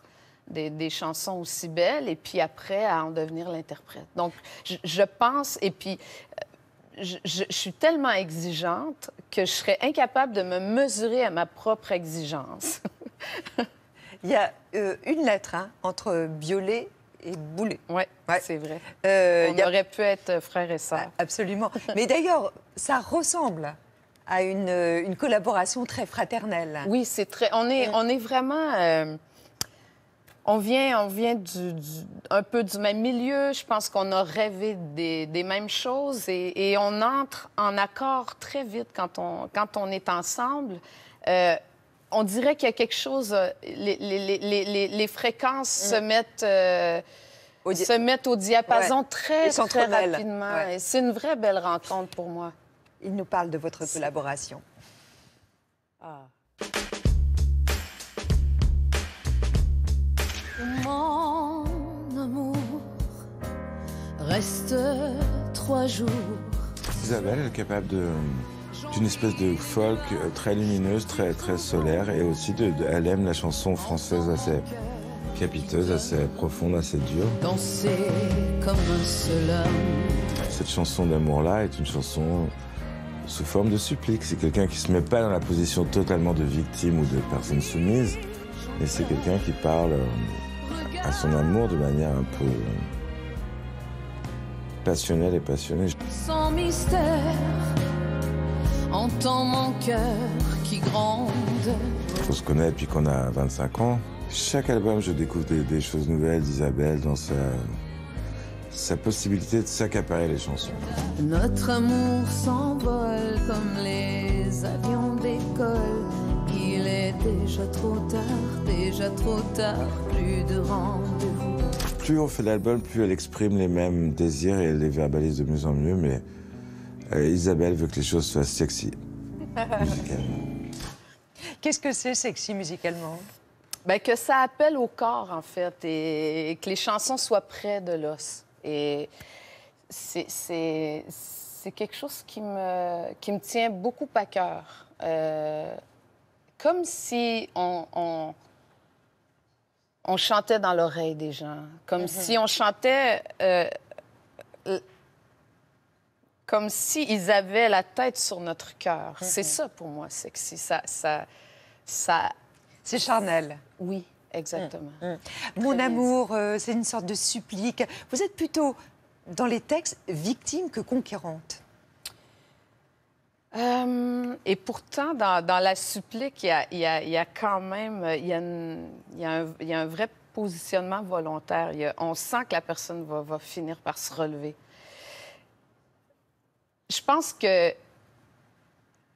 des chansons aussi belles et puis après à en devenir l'interprète. Donc, je pense, et puis je suis tellement exigeante que je serais incapable de me mesurer à ma propre exigence. Il y a une lettre entre Biolay et Boulay. Oui, Ouais. c'est vrai. On aurait pu être frères et sœurs. Absolument. Mais d'ailleurs, ça ressemble à une collaboration très fraternelle. Oui, c'est très... On est vraiment... on vient un peu du même milieu. Je pense qu'on a rêvé des mêmes choses et on entre en accord très vite quand on est ensemble. On dirait qu'il y a quelque chose... les fréquences se mettent au diapason très rapidement. Ouais. Et c'est une vraie belle rencontre pour moi. Il nous parle de votre collaboration. Ah. Mon amour reste 3 jours. Isabelle, elle est capable d'une espèce de folk très lumineuse, très, très solaire, et aussi elle aime la chanson française assez capiteuse, assez profonde, assez dure. Danser comme un seul homme. Cette chanson d'amour-là est une chanson sous forme de supplique. C'est quelqu'un qui se met pas dans la position totalement de victime ou de personne soumise, mais c'est quelqu'un qui parle à son amour de manière un peu passionnelle et passionnée. Sans mystère, entends mon cœur qui gronde. On se connaît depuis qu'on a 25 ans. Chaque album, je découvre des choses nouvelles d'Isabelle dans sa possibilité de s'accaparer les chansons. Notre amour s'envole comme les avions d'école. Il est déjà trop tard, plus de rendez-vous. Plus on fait l'album, plus elle exprime les mêmes désirs et elle les verbalise de mieux en mieux, mais Isabelle veut que les choses soient sexy, musicalement. Qu'est-ce que c'est sexy musicalement? Bien, que ça appelle au corps, en fait, et que les chansons soient près de l'os. Et c'est quelque chose qui me tient beaucoup à cœur. Comme si on on chantait dans l'oreille des gens, comme si on chantait... comme s'ils avaient la tête sur notre cœur. C'est ça, pour moi, sexy. Ça... C'est charnel. Oui, exactement. Mon amour, c'est une sorte de supplique. Vous êtes plutôt, dans les textes, victime que conquérante. Et pourtant, dans la supplique, il y a quand même... Il y a un vrai positionnement volontaire. On sent que la personne va finir par se relever. Je pense que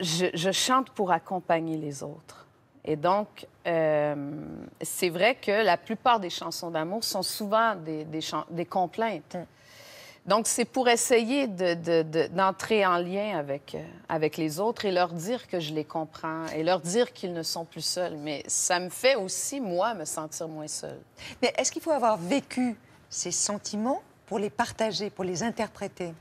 je chante pour accompagner les autres. Et donc, c'est vrai que la plupart des chansons d'amour sont souvent des complaintes. Donc, c'est pour essayer d'entrer en lien avec les autres et leur dire que je les comprends et leur dire qu'ils ne sont plus seuls. Mais ça me fait aussi, moi, me sentir moins seule. Mais est-ce qu'il faut avoir vécu ces sentiments pour les partager, pour les interpréter?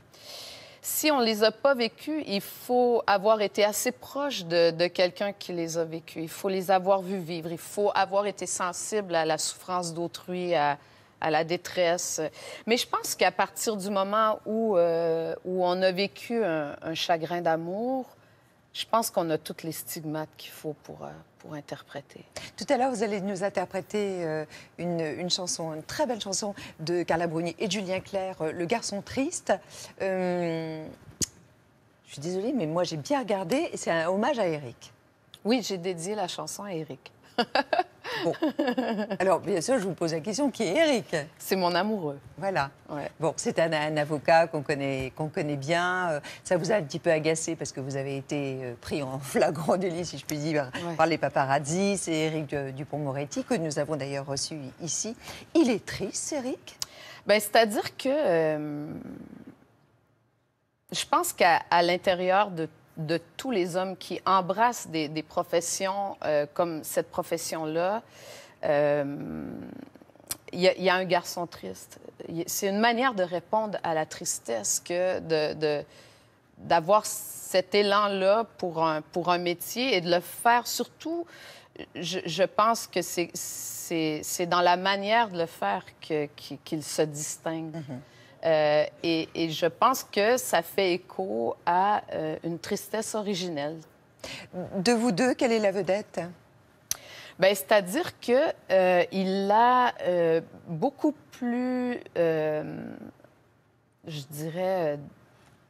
Si on ne les a pas vécus, il faut avoir été assez proche de quelqu'un qui les a vécus. Il faut les avoir vus vivre. Il faut avoir été sensible à la souffrance d'autrui, à la détresse. Mais je pense qu'à partir du moment où on a vécu un chagrin d'amour, je pense qu'on a tous les stigmates qu'il faut pour interpréter. Tout à l'heure, vous allez nous interpréter une chanson, une très belle chanson de Carla Bruni et de Julien Clerc, Le garçon triste. Je suis désolée, mais moi, j'ai bien regardé et c'est un hommage à Éric. Oui, j'ai dédié la chanson à Éric. Bon. Alors, bien sûr, je vous pose la question, qui est Éric? C'est mon amoureux. Voilà. Ouais. Bon, c'est un avocat qu'on connaît bien. Ça vous a un petit peu agacé parce que vous avez été pris en flagrant délit, si je puis dire, par les paparazzis. C'est Éric Dupond-Moretti, que nous avons d'ailleurs reçu ici. Il est triste, Éric? Bien, c'est-à-dire que je pense qu'à l'intérieur de tous les hommes qui embrassent des professions comme cette profession-là, il y a un garçon triste. C'est une manière de répondre à la tristesse que d'avoir cet élan-là pour un métier et de le faire surtout, je pense que c'est dans la manière de le faire qu'il se distingue. Et je pense que ça fait écho à une tristesse originelle. De vous deux, quelle est la vedette? Bien, c'est-à-dire qu'il a beaucoup plus, je dirais,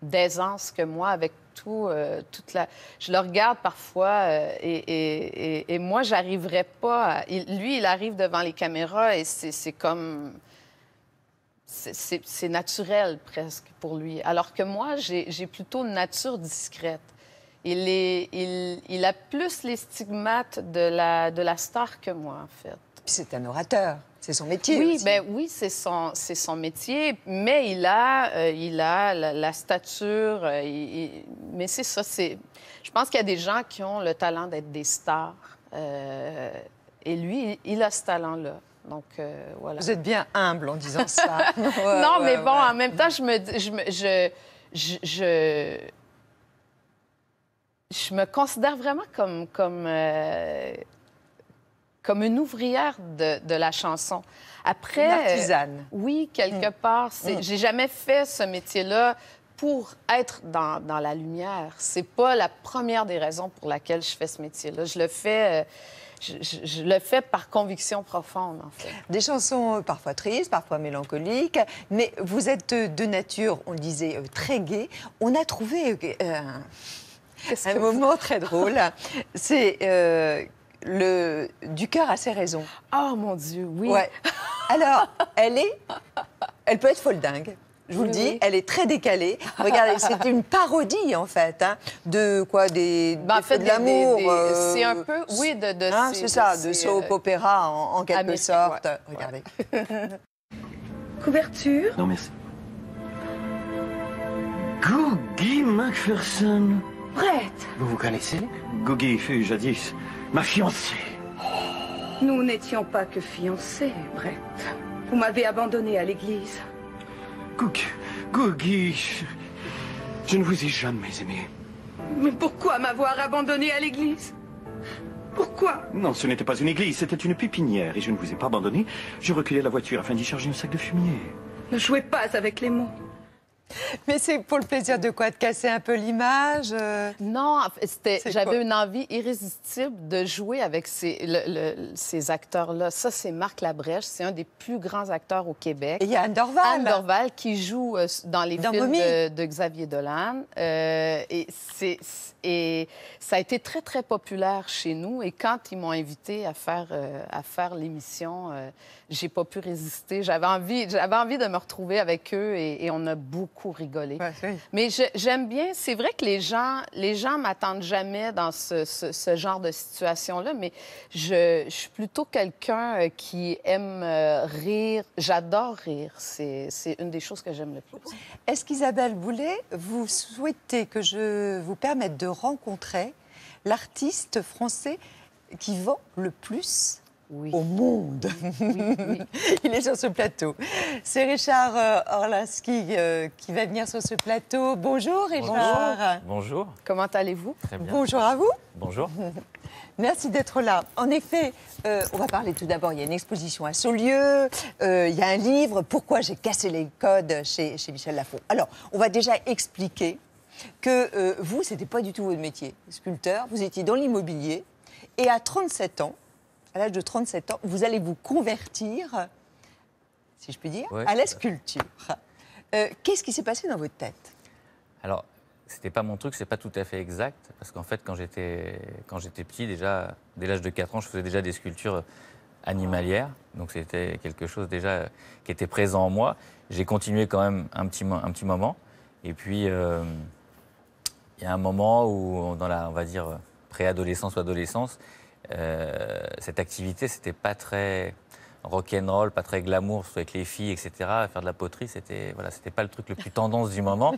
d'aisance que moi avec toute la... Je le regarde parfois et moi, j'arriverais pas... Lui, il arrive devant les caméras et c'est comme... C'est naturel presque pour lui. Alors que moi, j'ai plutôt une nature discrète. Il a plus les stigmates de la star que moi, en fait. C'est un orateur, c'est son métier. Oui, aussi. oui, c'est son métier, mais il a la stature. Mais c'est ça, je pense qu'il y a des gens qui ont le talent d'être des stars. Et lui, il a ce talent-là. Donc, voilà. Vous êtes bien humble en disant ça. Non, mais bon, en même temps, je me considère vraiment comme une ouvrière de la chanson. Après, une artisane. Oui, quelque part. J'ai jamais fait ce métier-là pour être dans la lumière. C'est pas la première des raisons pour laquelle je fais ce métier-là. Je le fais... Je le fais par conviction profonde, en fait. Des chansons parfois tristes, parfois mélancoliques, mais vous êtes de nature, on le disait, très gai. On a trouvé un moment très drôle. C'est du cœur à ses raisons. Oh, mon Dieu, oui. Ouais. Alors, elle peut être folle dingue. Je vous le dis, elle est très décalée. Regardez, c'est une parodie, en fait, hein, de quoi, de l'amour. C'est un peu, oui, c'est ça, de soap opéra, en quelque sorte. Ouais. Regardez. Couverture? Non, merci. Googie Macpherson. Prête. Vous vous connaissez? Googie fut jadis ma fiancée. Nous n'étions pas que fiancés, Brett. Vous m'avez abandonné à l'église. Googie, je ne vous ai jamais aimé. Mais pourquoi m'avoir abandonné à l'église? Pourquoi? Non, ce n'était pas une église, c'était une pépinière et je ne vous ai pas abandonné. Je reculais la voiture afin d'y charger un sac de fumier. Ne jouez pas avec les mots. Mais c'est pour le plaisir de quoi? De casser un peu l'image Non, j'avais quoi? une envie irrésistible de jouer avec ces acteurs-là. Ça, c'est Marc Labrèche. C'est un des plus grands acteurs au Québec. Et il y a Anne Dorval. Anne Dorval qui joue dans les films Mommy. de Xavier Dolan. Et ça a été très, très populaire chez nous. Et quand ils m'ont invité à faire l'émission, j'ai pas pu résister. J'avais envie de me retrouver avec eux et on a beaucoup rigolé. Ouais, oui. Mais j'aime bien, c'est vrai que les gens m'attendent jamais dans ce genre de situation-là, mais je suis plutôt quelqu'un qui aime rire. J'adore rire. C'est une des choses que j'aime le plus. Est-ce qu'Isabelle Boulay, vous souhaitez que je vous permette de rencontrer l'artiste français qui vend le plus au monde? Il est sur ce plateau. C'est Richard Orlinski qui va venir sur ce plateau. Bonjour Richard. Bonjour. Comment allez-vous? Très bien. Bonjour à vous. Bonjour. Merci d'être là. En effet, on va parler tout d'abord, il y a une exposition à Saulieu, il y a un livre, Pourquoi j'ai cassé les codes chez Michel Lafon. Alors, on va déjà expliquer que vous, c'était pas du tout votre métier, sculpteur, vous étiez dans l'immobilier et à 37 ans, à l'âge de 37 ans, vous allez vous convertir, si je puis dire, à la sculpture. Qu'est-ce qui s'est passé dans votre tête? Alors, c'était pas mon truc, c'est pas tout à fait exact, parce qu'en fait, quand j'étais petit, déjà, dès l'âge de 4 ans, je faisais déjà des sculptures animalières, donc c'était quelque chose déjà qui était présent en moi. J'ai continué quand même un petit moment, et puis il y a un moment où, dans la, on va dire, préadolescence ou adolescence, cette activité, c'était pas très rock'n'roll, pas très glamour, surtout avec les filles, etc. Faire de la poterie, c'était pas le truc le plus tendance du moment.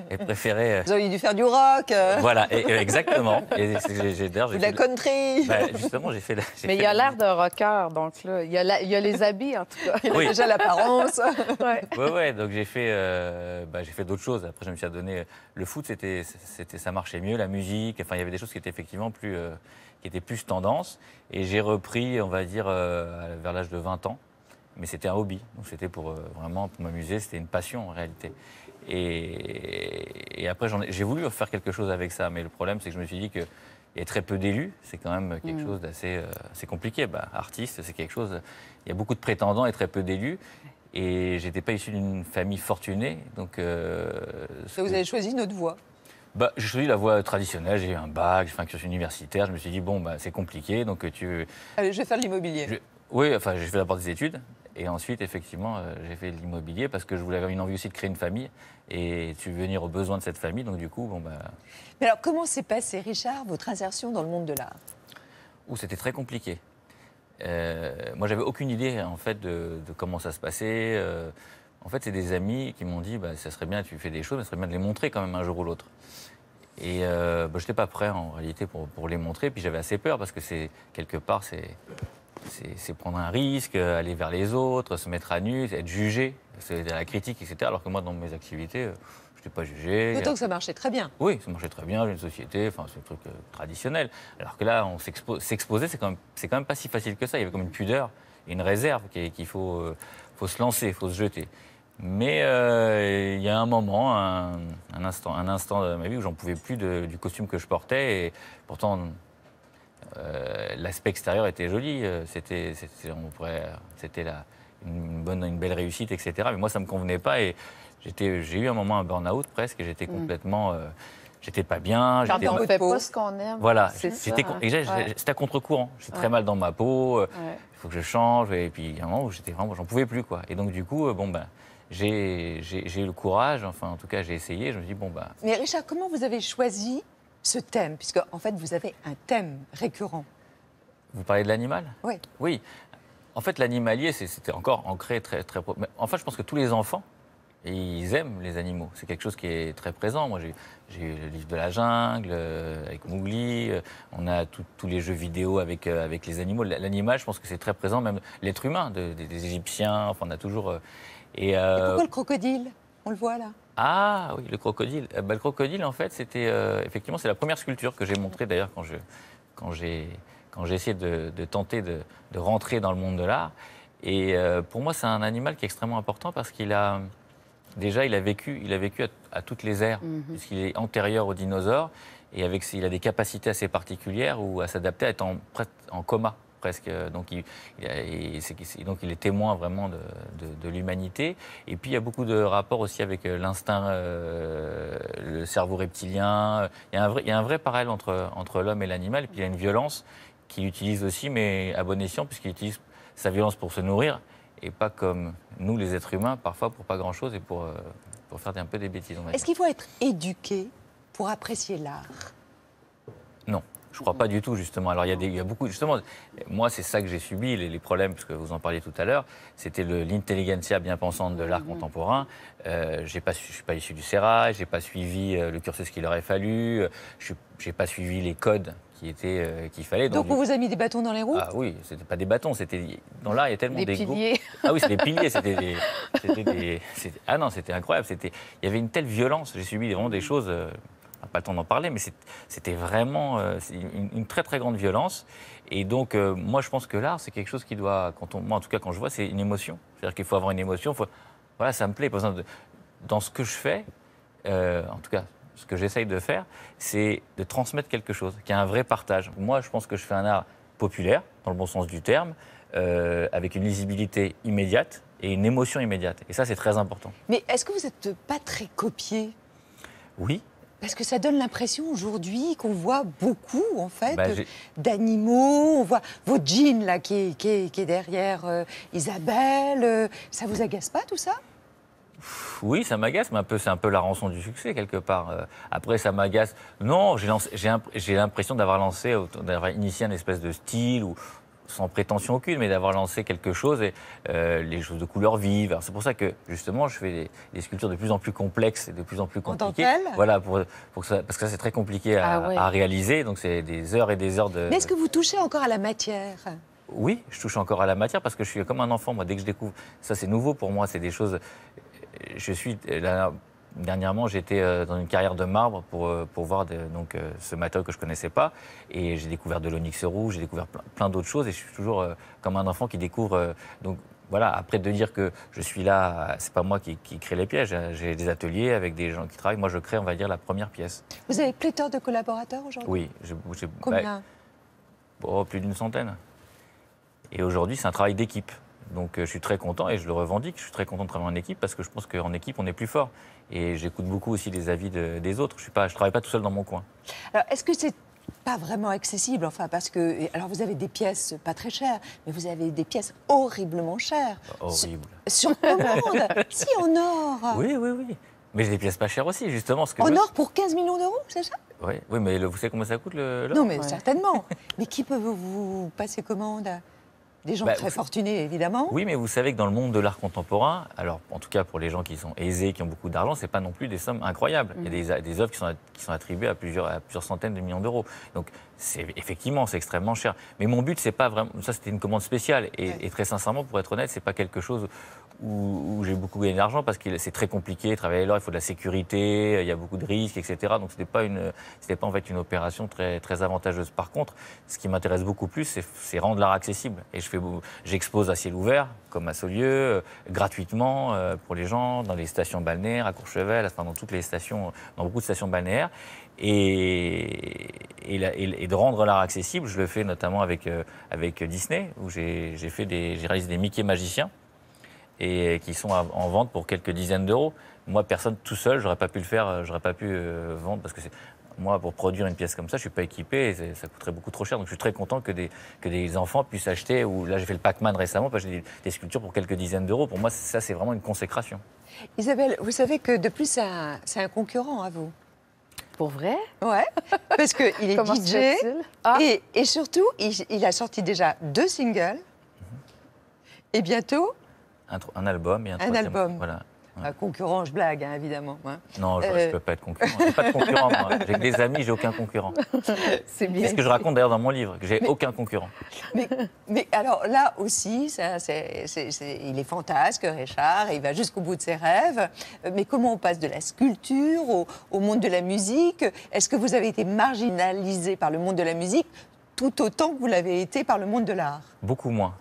Et préféré. Vous auriez dû faire du rock. Voilà, exactement. Et de la country. Justement, j'ai fait. Mais il a l'air d'un rocker, donc là, il y a les habits en tout cas. Il a déjà l'apparence. Ouais. Donc j'ai fait d'autres choses. Après, je me suis adonné. Le foot, ça marchait mieux, la musique. Enfin, il y avait des choses qui étaient effectivement qui étaient plus tendance. Et j'ai repris, on va dire, vers l'âge de 20 ans. Mais c'était un hobby. Donc c'était vraiment pour m'amuser. C'était une passion, en réalité. Et après, j'ai voulu faire quelque chose avec ça. Mais le problème, c'est que je me suis dit qu'il y a très peu d'élus. C'est quand même quelque chose d'assez compliqué. Artiste, c'est quelque chose... Il y a beaucoup de prétendants et très peu d'élus. Et j'étais pas issu d'une famille fortunée. Donc, vous avez choisi notre voie. J'ai choisi la voie traditionnelle, j'ai eu un bac, j'ai fait un cursus universitaire, je me suis dit, c'est compliqué, donc Allez, je vais faire de l'immobilier. Oui, j'ai fait d'abord des études, et ensuite, effectivement, j'ai fait de l'immobilier parce que je voulais avoir une envie aussi de créer une famille et subvenir aux besoins de cette famille, donc du coup, Mais alors, comment s'est passé, Richard, votre insertion dans le monde de l'art? C'était très compliqué. Moi, j'avais aucune idée, en fait, de comment ça se passait. En fait, c'est des amis qui m'ont dit, ça serait bien, tu fais des choses, mais ça serait bien de les montrer quand même un jour ou l'autre. Et je n'étais pas prêt, en réalité, pour les montrer. Puis j'avais assez peur, parce que quelque part, c'est prendre un risque, aller vers les autres, se mettre à nu, être jugé, c'est de la critique, etc. Alors que moi, dans mes activités, je n'étais pas jugé. D'autant que ça marchait très bien. Oui, ça marchait très bien, j'ai une société, c'est un truc traditionnel. Alors que là, s'exposer, c'est quand même pas si facile que ça. Il y avait comme une pudeur et une réserve qu'il faut se lancer, il faut se jeter. Mais il y a un moment, un instant de ma vie où j'en pouvais plus du costume que je portais. Et pourtant, l'aspect extérieur était joli. C'était une belle réussite, etc. Mais moi, ça ne me convenait pas. Et j'ai eu un moment, un burn-out presque. Et j'étais complètement... j'étais pas bien. Quand on ne fait pas ce qu'on aime. Voilà. C'était à contre-courant. J'étais très mal dans ma peau. Il faut que je change. Et puis, il y a un moment où j'en pouvais plus, quoi. Et donc, du coup, j'ai eu le courage, enfin en tout cas j'ai essayé, je me suis dit Mais Richard, comment vous avez choisi ce thème? Puisque en fait vous avez un thème récurrent. Vous parlez de l'animal? Oui. Oui. En fait l'animalier c'était encore ancré très... En fait je pense que tous les enfants, ils aiment les animaux. C'est quelque chose qui est très présent. Moi j'ai eu le livre de la jungle avec Mowgli, on a tous les jeux vidéo avec les animaux. L'animal, je pense que c'est très présent, même l'être humain, des Égyptiens, enfin on a toujours... Et pourquoi le crocodile? On le voit là. Ah oui, le crocodile. Le crocodile, en fait, c'était effectivement, c'est la première sculpture que j'ai montrée d'ailleurs quand quand j'ai essayé de tenter de rentrer dans le monde de l'art. Et pour moi, c'est un animal qui est extrêmement important parce qu'il a vécu à toutes les ères, puisqu'il est antérieur aux dinosaures et il a des capacités assez particulières ou à s'adapter à être en coma presque. Donc il est témoin vraiment de l'humanité. Et puis il y a beaucoup de rapports aussi avec l'instinct, le cerveau reptilien. Il y a un vrai parallèle entre l'homme et l'animal. Et puis il y a une violence qu'il utilise aussi, mais à bon escient, puisqu'il utilise sa violence pour se nourrir. Et pas comme nous, les êtres humains, parfois pour pas grand-chose et pour faire un peu des bêtises. Est-ce qu'il faut être éduqué pour apprécier l'art? Non, je crois pas du tout, justement. Alors, il y a beaucoup... Justement, moi, c'est ça que j'ai subi, les problèmes, parce que vous en parliez tout à l'heure. C'était l'intelligentsia bien pensante de l'art contemporain. Je ne suis pas issu du Sérail, je n'ai pas suivi le cursus qu'il aurait fallu, je n'ai pas suivi les codes qu'il fallait. Donc on vous a mis des bâtons dans les roues? Ah oui, c'était pas des bâtons, dans l'art il y a tellement des piliers. Ah oui, c'était des piliers, ah non, c'était incroyable, il y avait une telle violence, j'ai subi vraiment des choses, on n'a pas le temps d'en parler, mais c'était vraiment une très très grande violence. Et donc moi je pense que l'art c'est quelque chose qui doit, moi en tout cas quand je vois, c'est une émotion. C'est-à-dire qu'il faut avoir une émotion, voilà, ça me plaît. Par exemple, dans ce que je fais, en tout cas ce que j'essaye de faire, c'est de transmettre quelque chose, qu'il y a un vrai partage. Moi, je pense que je fais un art populaire, dans le bon sens du terme, avec une lisibilité immédiate et une émotion immédiate. Et ça, c'est très important. Mais est-ce que vous n'êtes pas très copié? Oui. Parce que ça donne l'impression aujourd'hui qu'on voit beaucoup, en fait, d'animaux. On voit votre jean, là, qui est derrière Isabelle. Ça vous agace pas, tout ça? Oui, ça m'agace, mais c'est un peu la rançon du succès, quelque part. Après, ça m'agace. Non, j'ai l'impression d'avoir initié une espèce de style, ou sans prétention aucune, mais d'avoir lancé quelque chose, et les choses de couleurs vives. Alors, c'est pour ça que, justement, je fais des sculptures de plus en plus complexes et de plus en plus compliquées. En dentelle ? Voilà, parce que ça, c'est très compliqué à réaliser, donc c'est des heures et des heures de... Mais est-ce que vous touchez encore à la matière ? Oui, je touche encore à la matière, parce que je suis comme un enfant, moi, dès que je découvre... Ça, c'est nouveau pour moi, c'est des choses... Dernièrement, j'étais dans une carrière de marbre pour voir ce matériau que je ne connaissais pas. Et j'ai découvert de l'onyx rouge, j'ai découvert plein d'autres choses. Et je suis toujours comme un enfant qui découvre. Donc voilà, après de dire que je suis là, c'est pas moi qui crée les pièges. J'ai des ateliers avec des gens qui travaillent. Moi, je crée, on va dire, la première pièce. Vous avez pléthore de collaborateurs aujourd'hui? Oui. Combien? Plus d'une centaine. Et aujourd'hui, c'est un travail d'équipe. Donc je suis très content et je le revendique. Je suis très content de travailler en équipe parce que je pense qu'en équipe, on est plus fort. Et j'écoute beaucoup aussi les avis des autres. Je ne travaille pas tout seul dans mon coin. Alors, est-ce que c'est pas vraiment accessible? Enfin, parce que... Alors, vous avez des pièces pas très chères, mais vous avez des pièces horriblement chères. Horrible. Sur commande? Si, en or. Oui. Mais j'ai des pièces pas chères aussi, justement. En or pour 15 millions d'euros, c'est ça? Oui, mais vous savez combien ça coûte, l'or? Non, mais certainement. Mais qui peut vous passer commande? Des gens très fortunés, évidemment. Oui, mais vous savez que dans le monde de l'art contemporain, alors en tout cas pour les gens qui sont aisés, qui ont beaucoup d'argent, c'est pas non plus des sommes incroyables. Il y a des œuvres qui sont attribuées à plusieurs centaines de millions d'euros. Donc effectivement, c'est extrêmement cher. Mais mon but, c'est pas vraiment... Ça, c'était une commande spéciale. Et très sincèrement, pour être honnête, c'est pas quelque chose où j'ai beaucoup gagné d'argent parce que c'est très compliqué. Travailler l'or, il faut de la sécurité, il y a beaucoup de risques, etc. Donc c'était pas en fait une opération très, très avantageuse. Par contre, ce qui m'intéresse beaucoup plus, c'est rendre l'art accessible. Et j'expose à ciel ouvert, comme à Saulieu, gratuitement pour les gens, dans les stations balnéaires, à Courchevel, enfin, dans toutes les stations, dans beaucoup de stations balnéaires. Et de rendre l'art accessible, je le fais notamment avec Disney, où j'ai réalisé des Mickey magiciens, et qui sont en vente pour quelques dizaines d'euros. Moi, personne tout seul, j'aurais pas pu le faire, j'aurais pas pu vendre, parce que moi, pour produire une pièce comme ça, je suis pas équipé, et ça coûterait beaucoup trop cher. Donc, je suis très content que des enfants puissent acheter. Ou là, j'ai fait le Pac-Man récemment, parce que j'ai des sculptures pour quelques dizaines d'euros. Pour moi, ça, c'est vraiment une consécration. Isabelle, vous savez que de plus, c'est un concurrent à vous. Pour vrai? Ouais, parce qu'il est DJ et surtout, il a sorti déjà 2 singles et bientôt... Un album et un troisième. Album. Voilà. Un concurrent, je blague, hein, évidemment. Hein. Non, je ne peux pas être concurrent. J'ai pas de concurrent, moi. J'ai que des amis, j'ai aucun concurrent. C'est bien. C'est ce que je raconte d'ailleurs dans mon livre, que j'ai aucun concurrent. Mais alors là aussi, il est fantasque, Richard, et il va jusqu'au bout de ses rêves. Mais comment on passe de la sculpture au monde de la musique? Est-ce que vous avez été marginalisé par le monde de la musique tout autant que vous l'avez été par le monde de l'art. Beaucoup moins.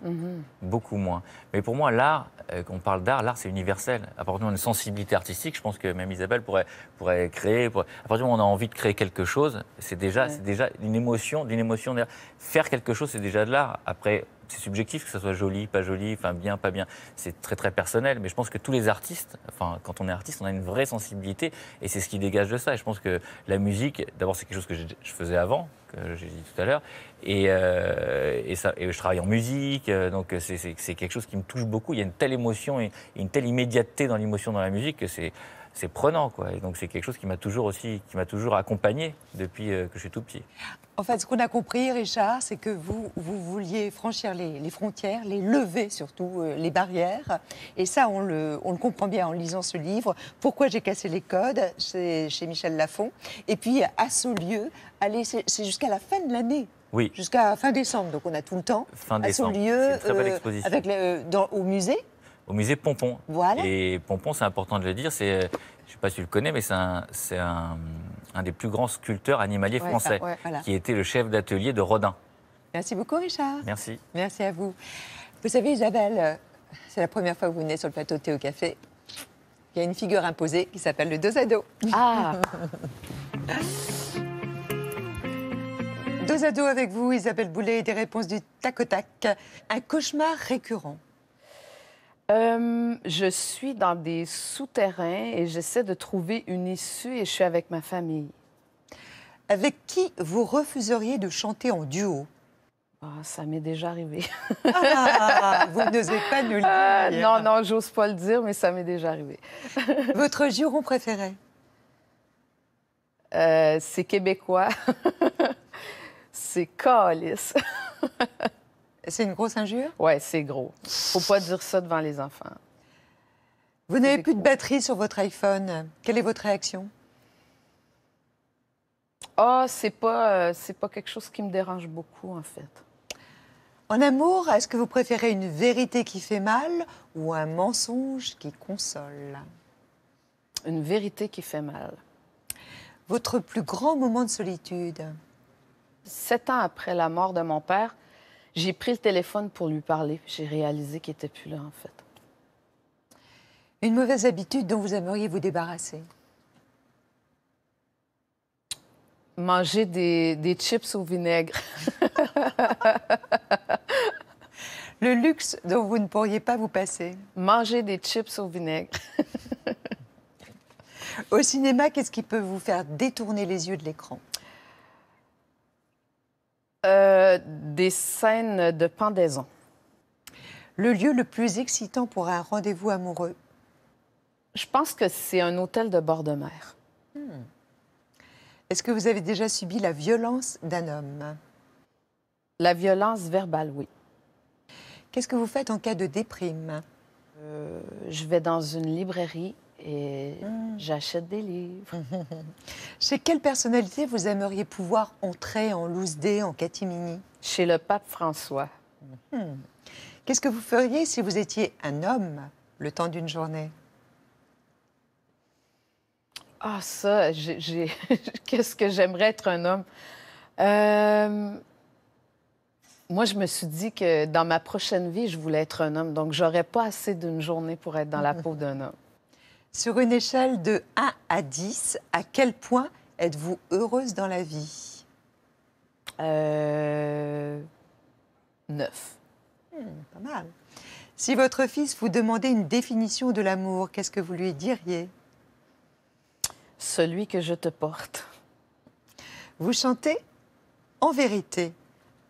Beaucoup moins. Mais pour moi, l'art, quand on parle d'art, l'art c'est universel. À partir du moment où on a une sensibilité artistique, je pense que même Isabelle pourrait créer. À partir du moment où on a envie de créer quelque chose, c'est déjà une émotion. Faire quelque chose, c'est déjà de l'art. Après, c'est subjectif, que ce soit joli, pas joli, enfin bien, pas bien. C'est très très personnel. Mais je pense que tous les artistes, enfin quand on est artiste, on a une vraie sensibilité et c'est ce qui dégage de ça. Et je pense que la musique, d'abord c'est quelque chose que je faisais avant, que j'ai dit tout à l'heure, et je travaille en musique, donc c'est quelque chose qui me touche beaucoup. Il y a une telle émotion et une telle immédiateté dans l'émotion dans la musique que c'est prenant, quoi. Et donc c'est quelque chose qui m'a toujours accompagné depuis que je suis tout petit. En fait, ce qu'on a compris, Richard, c'est que vous vouliez franchir les frontières, les lever surtout, les barrières. Et ça, on le comprend bien en lisant ce livre. Pourquoi j'ai cassé les codes, c'est chez Michel Lafon. Et puis, à Saulieu, c'est jusqu'à la fin de l'année. Oui. Jusqu'à fin décembre, donc on a tout le temps. Fin décembre. À Saulieu, c'est une très belle exposition. Au musée. Au musée Pompon. Voilà. Et Pompon, c'est important de le dire, je ne sais pas si tu le connais, mais c'est un des plus grands sculpteurs animaliers français, voilà. qui était le chef d'atelier de Rodin. Merci beaucoup, Richard. Merci. Merci à vous. Vous savez, Isabelle, c'est la première fois que vous venez sur le plateau de Thé au Café. Il y a une figure imposée qui s'appelle le dos à dos. Ah. Dos à dos avec vous, Isabelle Boulay, des réponses du tac au tac. Un cauchemar récurrent. Je suis dans des souterrains et j'essaie de trouver une issue et je suis avec ma famille. Avec qui vous refuseriez de chanter en duo? Ça m'est déjà arrivé. Vous n'osez pas nous le dire. Non, j'ose pas le dire, mais ça m'est déjà arrivé. Votre juron préféré? C'est québécois. C'est calice. C'est une grosse injure? Oui, c'est gros. Faut pas dire ça devant les enfants. Vous n'avez plus de batterie sur votre iPhone. Quelle est votre réaction? C'est pas quelque chose qui me dérange beaucoup, en fait. En amour, est-ce que vous préférez une vérité qui fait mal ou un mensonge qui console? Une vérité qui fait mal. Votre plus grand moment de solitude? 7 ans après la mort de mon père, j'ai pris le téléphone pour lui parler. J'ai réalisé qu'il n'était plus là, en fait. Une mauvaise habitude dont vous aimeriez vous débarrasser? Manger des chips au vinaigre. Le luxe dont vous ne pourriez pas vous passer? Manger des chips au vinaigre. Au cinéma, qu'est-ce qui peut vous faire détourner les yeux de l'écran? Des scènes de pendaison. Le lieu le plus excitant pour un rendez-vous amoureux? Je pense que c'est un hôtel de bord de mer. Est-ce que vous avez déjà subi la violence d'un homme? La violence verbale, oui. Qu'est-ce que vous faites en cas de déprime? Je vais dans une librairie et j'achète des livres. Chez quelle personnalité vous aimeriez pouvoir entrer en loose day, en catimini? Chez le pape François. Qu'est-ce que vous feriez si vous étiez un homme le temps d'une journée? Ça, qu'est-ce que j'aimerais être un homme? Moi, je me suis dit que dans ma prochaine vie, je voulais être un homme. Donc, j'aurais pas assez d'une journée pour être dans la peau d'un homme. Sur une échelle de 1 à 10, à quel point êtes-vous heureuse dans la vie? 9. Pas mal. Si votre fils vous demandait une définition de l'amour, qu'est-ce que vous lui diriez? Celui que je te porte. Vous chantez en vérité.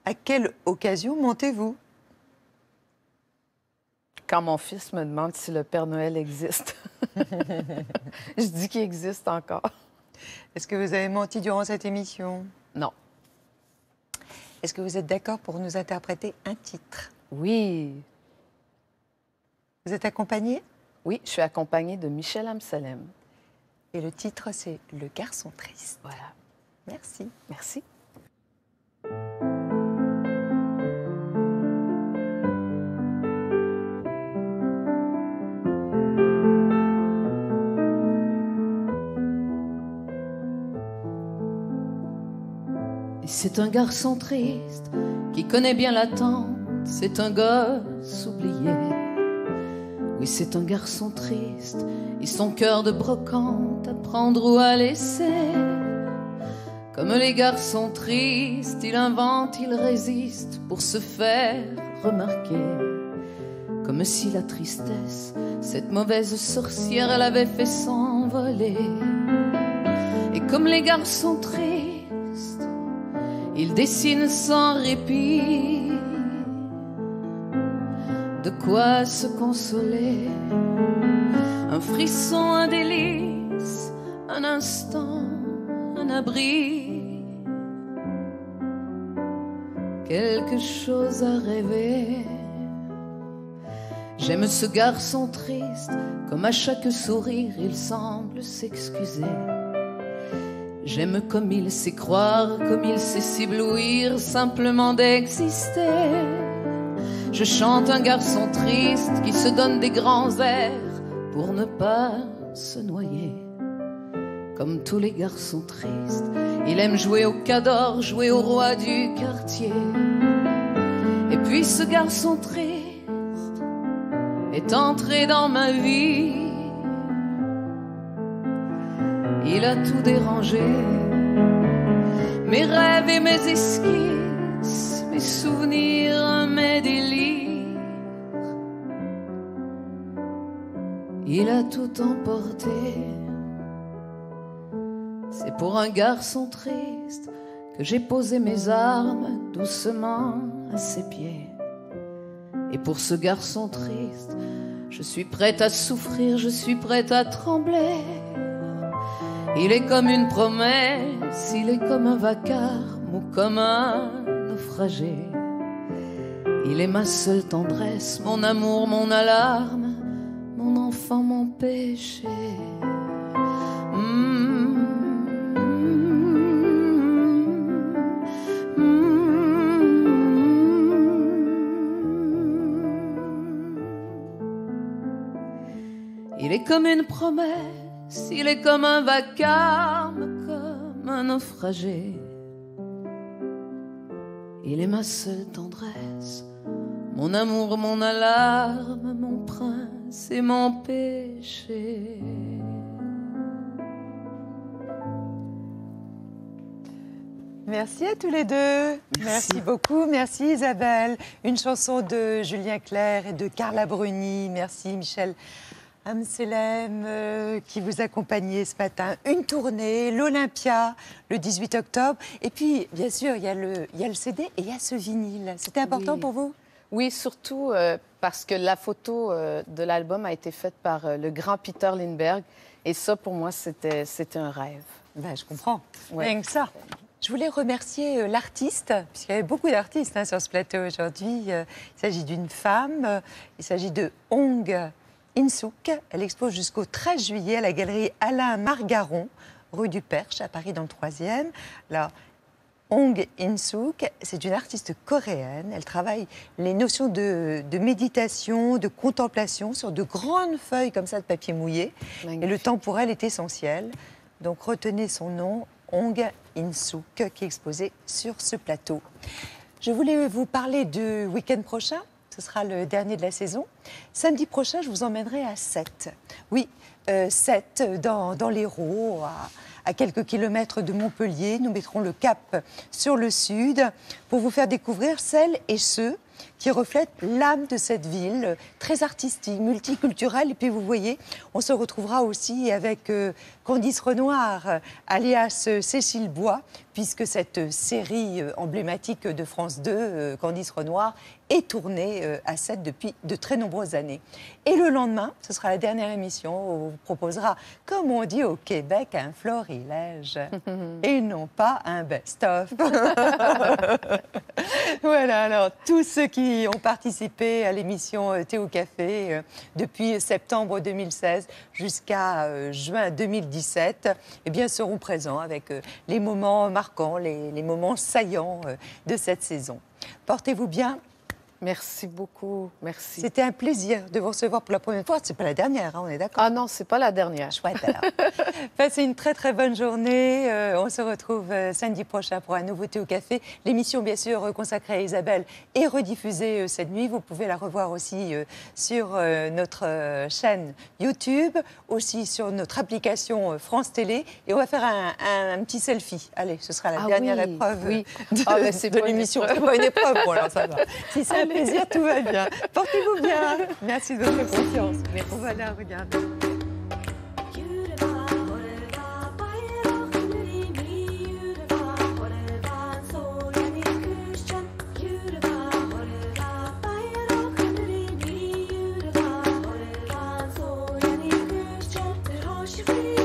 À quelle occasion mentez-vous? Quand mon fils me demande si le Père Noël existe. Je dis qu'il existe encore. Est-ce que vous avez menti durant cette émission? Non. Est-ce que vous êtes d'accord pour nous interpréter un titre? Oui. Vous êtes accompagnée? Oui, je suis accompagnée de Michel Amsalem. Et le titre, c'est Le garçon triste. Voilà. Merci. Merci. Et c'est un garçon triste qui connaît bien l'attente. C'est un gosse oublié. Oui, c'est un garçon triste et son cœur de brocante à prendre ou à laisser. Comme les garçons tristes, il invente, il résiste pour se faire remarquer. Comme si la tristesse, cette mauvaise sorcière, elle avait fait s'envoler. Et comme les garçons tristes, il dessine sans répit de quoi se consoler. Un frisson, un délice, un instant, un abri, quelque chose à rêver. J'aime ce garçon triste, comme à chaque sourire il semble s'excuser. J'aime comme il sait croire, comme il sait s'éblouir simplement d'exister. Je chante un garçon triste qui se donne des grands airs pour ne pas se noyer. Comme tous les garçons tristes, il aime jouer au cador, jouer au roi du quartier. Et puis ce garçon triste est entré dans ma vie. Il a tout dérangé, mes rêves et mes esquisses, mes souvenirs, mes délires. Il a tout emporté. C'est pour un garçon triste que j'ai posé mes armes doucement à ses pieds. Et pour ce garçon triste, je suis prête à souffrir, je suis prête à trembler. Il est comme une promesse, il est comme un vacarme ou comme un naufragé. Il est ma seule tendresse, mon amour, mon alarme, mon enfant, mon péché. Il est comme une promesse, il est comme un vacarme, comme un naufragé. Il est ma seule tendresse, mon amour, mon alarme, mon prince et mon péché. Merci à tous les deux. Merci beaucoup. Merci Isabelle. Une chanson de Julien Clerc et de Carla Bruni. Merci Michel Amselem qui vous accompagnait ce matin. Une tournée, l'Olympia, le 18 octobre. Et puis, bien sûr, il y a le CD et il y a ce vinyle. C'était important pour vous? Oui, surtout parce que la photo de l'album a été faite par le grand Peter Lindbergh. Et ça, pour moi, c'était un rêve. Ben, je comprends. Ouais. Rien que ça. Je voulais remercier l'artiste, puisqu'il y avait beaucoup d'artistes sur ce plateau aujourd'hui. Il s'agit d'une femme. Il s'agit de Hong In-sook. Elle expose jusqu'au 13 juillet à la galerie Alain Margaron, rue du Perche, à Paris, dans le 3e. Alors, Hong In-sook, c'est une artiste coréenne. Elle travaille les notions de méditation, de contemplation sur de grandes feuilles comme ça de papier mouillé. Magnifique. Et le temps pour elle est essentiel. Donc retenez son nom, Hong In-sook, qui est exposé sur ce plateau. Je voulais vous parler du week-end prochain. Ce sera le dernier de la saison. Samedi prochain, je vous emmènerai à Sète. Oui, Sète, dans l'Hérault, à quelques kilomètres de Montpellier. Nous mettrons le cap sur le sud pour vous faire découvrir celles et ceux qui reflètent l'âme de cette ville, très artistique, multiculturelle. Et puis vous voyez, on se retrouvera aussi avec Candice Renoir, alias Cécile Bois, puisque cette série emblématique de France 2, Candice Renoir, est tournée à Sète depuis de très nombreuses années. Et le lendemain, ce sera la dernière émission où on vous proposera, comme on dit au Québec, un florilège et non pas un best-of. Voilà, alors tous ceux qui ont participé à l'émission Thé au Café depuis septembre 2016 jusqu'à juin 2017, eh bien, seront présents avec les moments marquants, les moments saillants de cette saison. Portez-vous bien Merci beaucoup. Merci. C'était un plaisir de vous recevoir pour la première fois. C'est pas la dernière, hein, on est d'accord? Ah non, c'est pas la dernière. Chouette, alors. Passez une très, très bonne journée. On se retrouve samedi prochain pour un nouveauté au café. L'émission, bien sûr, consacrée à Isabelle est rediffusée cette nuit. Vous pouvez la revoir aussi sur notre chaîne YouTube, aussi sur notre application France Télé. Et on va faire un petit selfie. Allez, ce sera la dernière épreuve de l'émission. C'est pas une épreuve, bon, alors ça va. Si c'est un plaisir, tout va bien. Portez-vous bien. Merci de votre confiance. Voilà, regardez. She